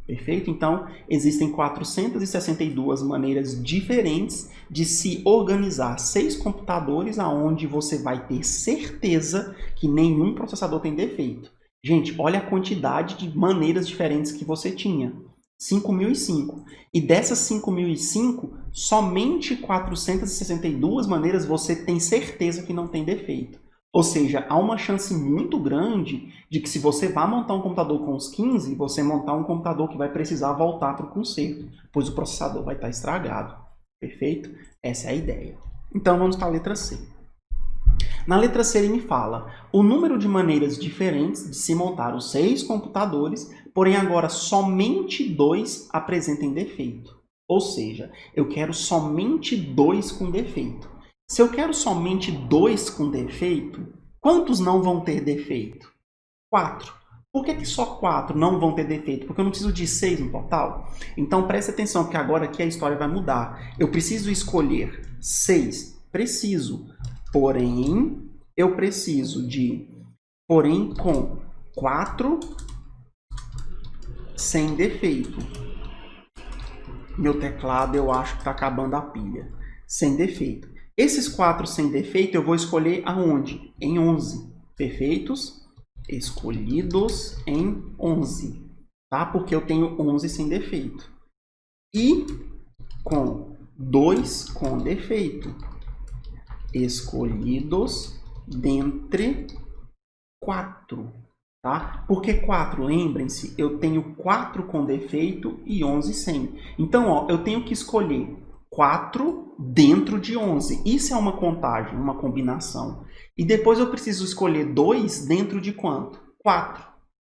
Perfeito? Então, existem 462 maneiras diferentes de se organizar 6 computadores aonde você vai ter certeza que nenhum processador tem defeito. Gente, olha a quantidade de maneiras diferentes que você tinha. 5.005. E dessas 5.005, somente 462 maneiras você tem certeza que não tem defeito. Ou seja, há uma chance muito grande de que se você vai montar um computador com os 15, você montar um computador que vai precisar voltar para o conserto, pois o processador vai estar estragado. Perfeito? Essa é a ideia. Então vamos para a letra C. Na letra C ele me fala o número de maneiras diferentes de se montar os 6 computadores, porém agora somente 2 apresentem defeito. Ou seja, eu quero somente 2 com defeito. Se eu quero somente 2 com defeito, quantos não vão ter defeito? 4. Por que só 4 não vão ter defeito? Porque eu não preciso de 6 no total. Então preste atenção, porque agora aqui a história vai mudar. Eu preciso escolher 6. Preciso. Porém, eu preciso de... Porém, com 4 sem defeito. Meu teclado, eu acho que está acabando a pilha. Sem defeito. Esses 4 sem defeito eu vou escolher aonde? Em 11. Perfeitos? Escolhidos em 11. Tá? Porque eu tenho 11 sem defeito. E com 2 com defeito. Escolhidos dentre 4. Tá? Por que 4? Lembrem-se, eu tenho 4 com defeito e 11 sem. Então, ó, eu tenho que escolher 4 dentro de 11. Isso é uma contagem, uma combinação. E depois eu preciso escolher 2 dentro de quanto? 4.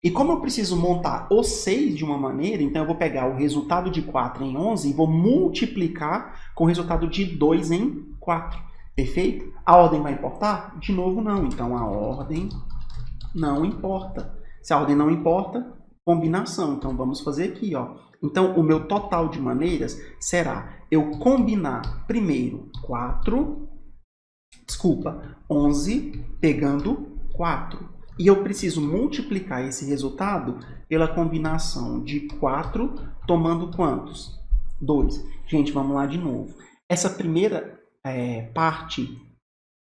E como eu preciso montar os 6 de uma maneira, então eu vou pegar o resultado de 4 em 11 e vou multiplicar com o resultado de 2 em 4. Perfeito? A ordem vai importar? De novo, não. Então, a ordem não importa. Se a ordem não importa, combinação. Então, vamos fazer aqui, ó. Então, o meu total de maneiras será eu combinar primeiro 11 pegando 4. E eu preciso multiplicar esse resultado pela combinação de 4 tomando quantos? 2. Gente, vamos lá de novo. Essa primeira parte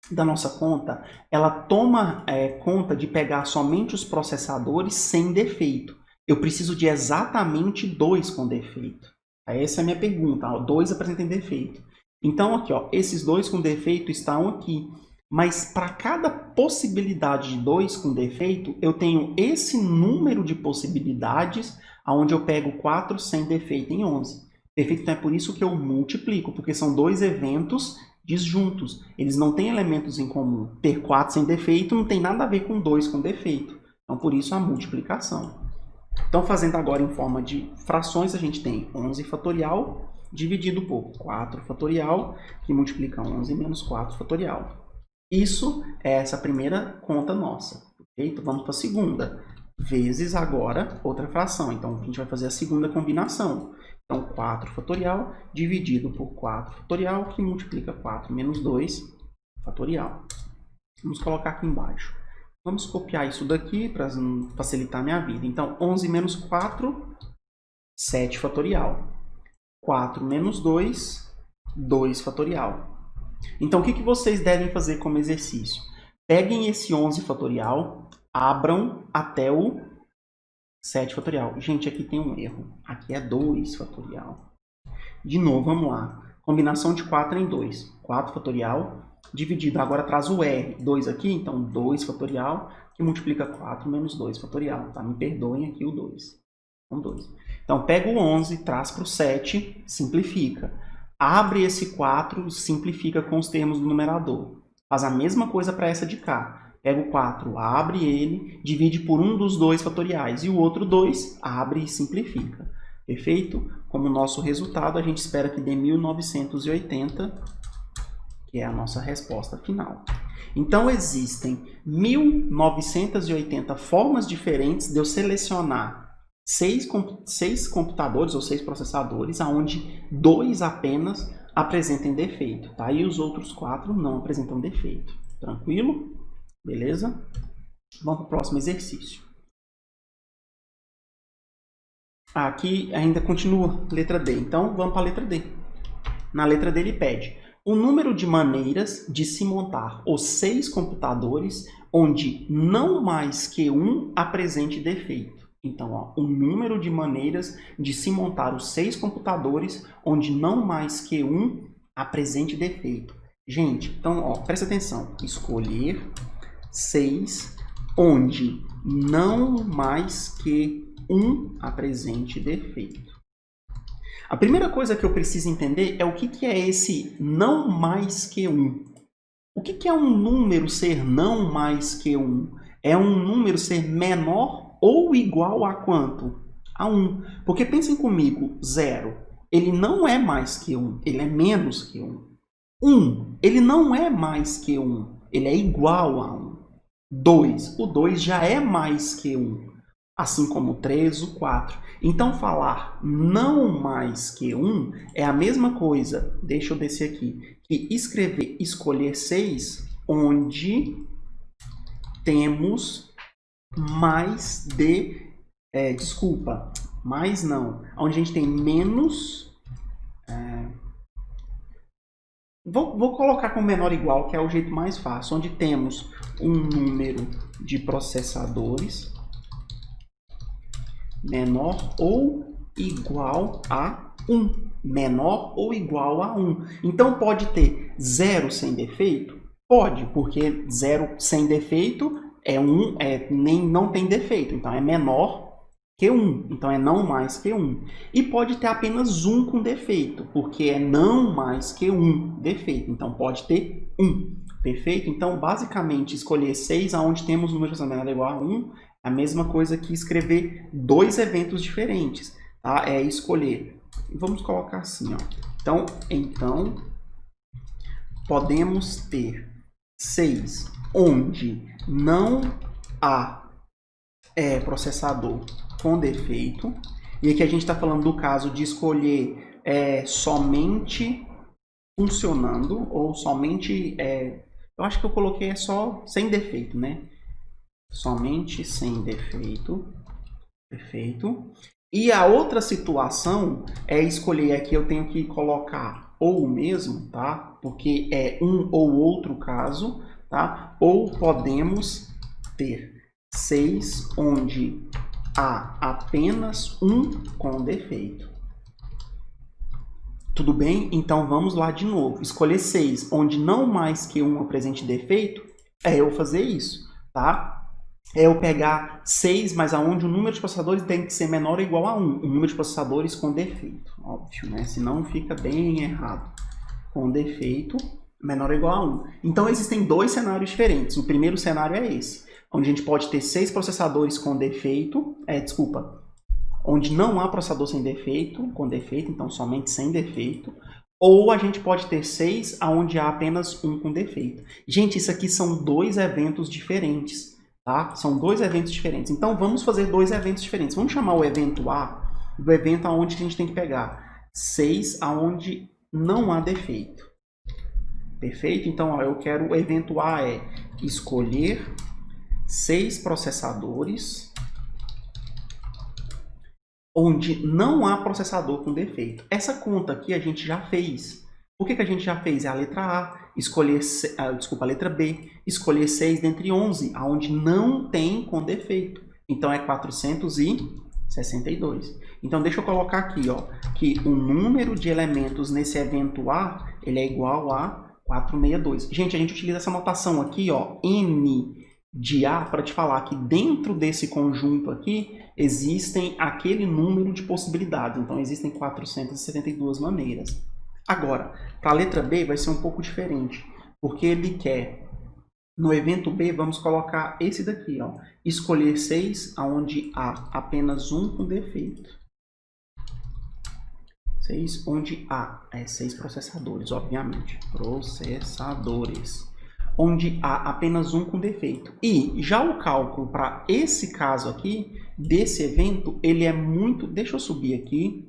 da nossa conta, ela toma conta de pegar somente os processadores sem defeito. Eu preciso de exatamente 2 com defeito. Essa é a minha pergunta. 2 apresentam defeito. Então, aqui, ó, esses 2 com defeito estão aqui. Mas para cada possibilidade de 2 com defeito, eu tenho esse número de possibilidades onde eu pego 4 sem defeito em 11. Perfeito? Então é por isso que eu multiplico, porque são 2 eventos disjuntos. Eles não têm elementos em comum. Ter 4 sem defeito não tem nada a ver com 2 com defeito. Então, por isso a multiplicação. Então, fazendo agora em forma de frações, a gente tem 11 fatorial dividido por 4 fatorial, que multiplica 11 menos 4 fatorial. Isso é essa primeira conta nossa. Okay? Então, vamos para a segunda. Vezes agora outra fração. Então, a gente vai fazer a segunda combinação. Então, 4 fatorial dividido por 4 fatorial, que multiplica 4 menos 2 fatorial. Vamos colocar aqui embaixo. Vamos copiar isso daqui para facilitar a minha vida. Então, 11 menos 4, 7 fatorial. 4 menos 2, 2 fatorial. Então, o que vocês devem fazer como exercício? Peguem esse 11 fatorial, abram até o 7 fatorial. Gente, aqui tem um erro. Aqui é 2 fatorial. De novo, vamos lá. Combinação de 4 em 2. 4 fatorial dividido. Agora traz o R. 2 aqui, então 2 fatorial, que multiplica 4 menos 2 fatorial. Tá? Me perdoem aqui o 2. Então, 2. Então, pega o 11, traz para o 7, simplifica. Abre esse 4, simplifica com os termos do numerador. Faz a mesma coisa para essa de cá. Pega o 4, abre ele, divide por um dos 2 fatoriais. E o outro 2, abre e simplifica. Perfeito? Como nosso resultado, a gente espera que dê 1980, que é a nossa resposta final. Então, existem 1980 formas diferentes de eu selecionar 6 computadores ou 6 processadores, onde 2 apenas apresentem defeito, tá? E os outros 4 não apresentam defeito. Tranquilo? Beleza? Vamos para o próximo exercício. Aqui ainda continua letra D. Então, vamos para a letra D. Na letra D ele pede o número de maneiras de se montar os 6 computadores onde não mais que um apresente defeito. Então, ó, o número de maneiras de se montar os 6 computadores onde não mais que um apresente defeito. Gente, então, ó, presta atenção. Escolher 6 onde não mais que um apresente defeito. A primeira coisa que eu preciso entender é o que é esse não mais que um. O que é um número ser não mais que um? É um número ser menor ou igual a quanto? A 1. Porque pensem comigo, 0, ele não é mais que 1, ele é menos que 1. 1, ele não é mais que 1, ele é igual a 1. 2, o 2 já é mais que 1, assim como o 3, o 4. Então, falar não mais que 1 é a mesma coisa, deixa eu descer aqui, que escolher 6, onde temos mais de... mais não, onde a gente tem menos... Vou colocar com menor igual, que é o jeito mais fácil, onde temos um número de processadores menor ou igual a 1. Menor ou igual a 1. Então, pode ter 0 sem defeito? Pode, porque 0 sem defeito é 1, não tem defeito, então é menor que 1, então é não mais que 1. E pode ter apenas 1 com defeito, porque é não mais que 1 defeito, então pode ter 1. Perfeito? Então, basicamente, escolher 6, onde temos o número de menor ou igual a 1, é a mesma coisa que escrever 2 eventos diferentes. Tá? É escolher. Vamos colocar assim, ó. Então, podemos ter 6, onde não há processador com defeito. E aqui a gente está falando do caso de escolher somente funcionando, ou somente... eu acho que eu coloquei só sem defeito, né? Somente sem defeito. Perfeito. E a outra situação é escolher, aqui eu tenho que colocar ou mesmo, tá? Porque é um ou outro caso, tá? Ou podemos ter 6 onde há apenas um com defeito. Tudo bem? Então vamos lá de novo. Escolher 6 onde não mais que um apresente defeito é eu fazer isso, tá? É eu pegar 6, mas aonde o número de processadores tem que ser menor ou igual a 1. O número de processadores com defeito. Óbvio, né? Senão fica bem errado. Com defeito, menor ou igual a 1. Então existem 2 cenários diferentes. O primeiro cenário é esse, onde a gente pode ter 6 processadores com defeito. Onde não há processador sem defeito, com defeito, então somente sem defeito. Ou a gente pode ter 6, onde há apenas um com defeito. Gente, isso aqui são 2 eventos diferentes. Tá? São 2 eventos diferentes. Então, vamos fazer 2 eventos diferentes. Vamos chamar o evento A do evento onde a gente tem que pegar 6 onde não há defeito. Perfeito? Então, ó, eu quero o evento A é escolher 6 processadores onde não há processador com defeito. Essa conta aqui a gente já fez. Por que a gente já fez? É a letra A, escolher, a letra B, escolher 6 dentre 11, onde não tem com defeito. Então, é 462. Então, deixa eu colocar aqui, ó, que o número de elementos nesse evento A, ele é igual a 462. Gente, a gente utiliza essa notação aqui, ó, N de A, para te falar que dentro desse conjunto aqui, existem aquele número de possibilidades. Então, existem 472 maneiras. Agora, para a letra B vai ser um pouco diferente, porque ele quer, no evento B, vamos colocar esse daqui, ó, escolher 6, onde há apenas um com defeito. 6, onde há 6 processadores, obviamente, processadores, onde há apenas um com defeito. E já o cálculo para esse caso aqui, desse evento, ele é muito... Deixa eu subir aqui,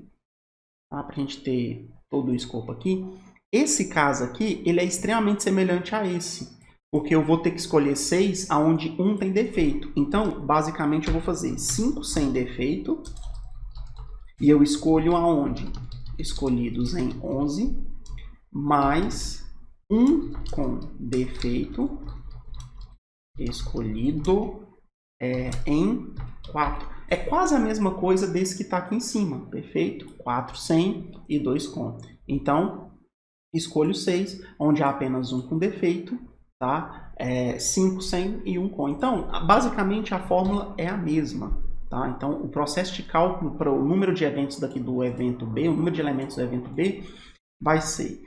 tá, para a gente ter todo o escopo aqui. Esse caso aqui, ele é extremamente semelhante a esse, porque eu vou ter que escolher 6 onde um tem defeito. Então, basicamente, eu vou fazer 5 sem defeito, e eu escolho aonde? Escolhidos em 11, mais 1 com defeito, escolhido em 4. É quase a mesma coisa desse que está aqui em cima, perfeito? 4 sem e 2 com. Então, escolho 6, onde há apenas um com defeito, tá? 5 sem e 1 com. Então, basicamente, a fórmula é a mesma, tá? Então, o processo de cálculo para o número de eventos daqui do evento B, o número de elementos do evento B, vai ser,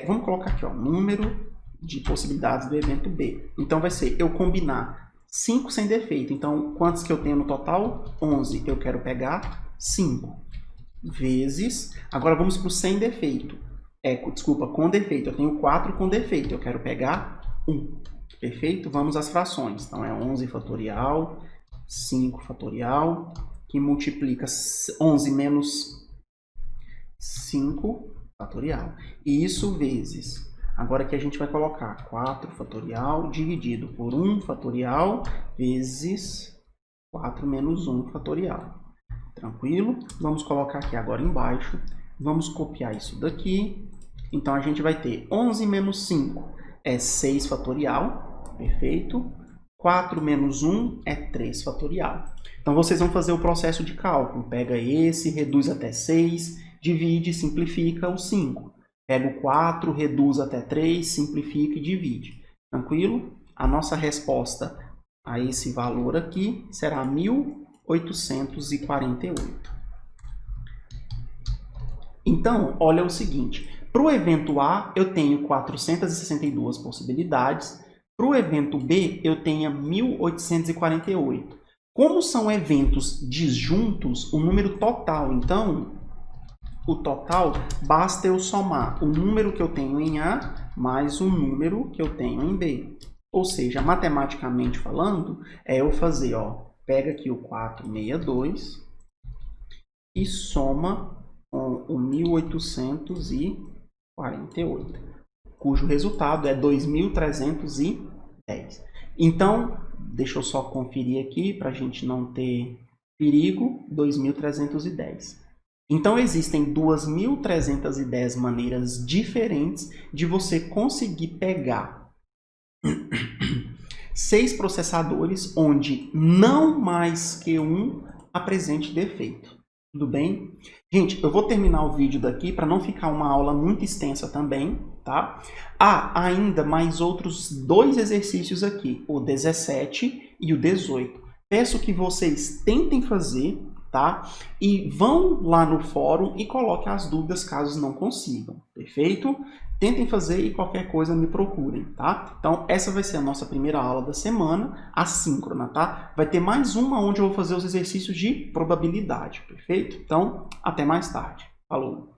vamos colocar aqui, ó, número de possibilidades do evento B. Então, vai ser eu combinar 5 sem defeito. Então, quantos que eu tenho no total? 11. Eu quero pegar 5. Vezes... Agora, vamos para o sem defeito. Desculpa, com defeito. Eu tenho 4 com defeito. Eu quero pegar 1. Perfeito? Vamos às frações. Então, é 11 fatorial, 5 fatorial, que multiplica 11 menos 5 fatorial. E isso vezes... Agora aqui a gente vai colocar 4 fatorial dividido por 1 fatorial vezes 4 menos 1 fatorial. Tranquilo? Vamos colocar aqui agora embaixo. Vamos copiar isso daqui. Então, a gente vai ter 11 menos 5 é 6 fatorial. Perfeito? 4 menos 1 é 3 fatorial. Então, vocês vão fazer o processo de cálculo. Pega esse, reduz até 6, divide e simplifica o 5. Pega o 4, reduz até 3, simplifica e divide. Tranquilo? A nossa resposta a esse valor aqui será 1848. Então, olha o seguinte. Para o evento A, eu tenho 462 possibilidades. Para o evento B, eu tenho 1848. Como são eventos disjuntos, o número total, então... O total, basta eu somar o número que eu tenho em A mais o número que eu tenho em B. Ou seja, matematicamente falando, eu fazer, ó, pega aqui o 462 e soma com o 1848, cujo resultado é 2.310. Então, deixa eu só conferir aqui para a gente não ter perigo, 2.310. Então, existem 2.310 maneiras diferentes de você conseguir pegar 6 processadores onde não mais que um apresente defeito. Tudo bem? Gente, eu vou terminar o vídeo daqui para não ficar uma aula muito extensa também, tá? Há ainda mais outros 2 exercícios aqui, o 17 e o 18. Peço que vocês tentem fazer, tá? E vão lá no fórum e coloquem as dúvidas caso não consigam, perfeito? Tentem fazer e qualquer coisa me procurem, tá? Então, essa vai ser a nossa primeira aula da semana, assíncrona, tá? Vai ter mais uma onde eu vou fazer os exercícios de probabilidade, perfeito? Então, até mais tarde. Falou!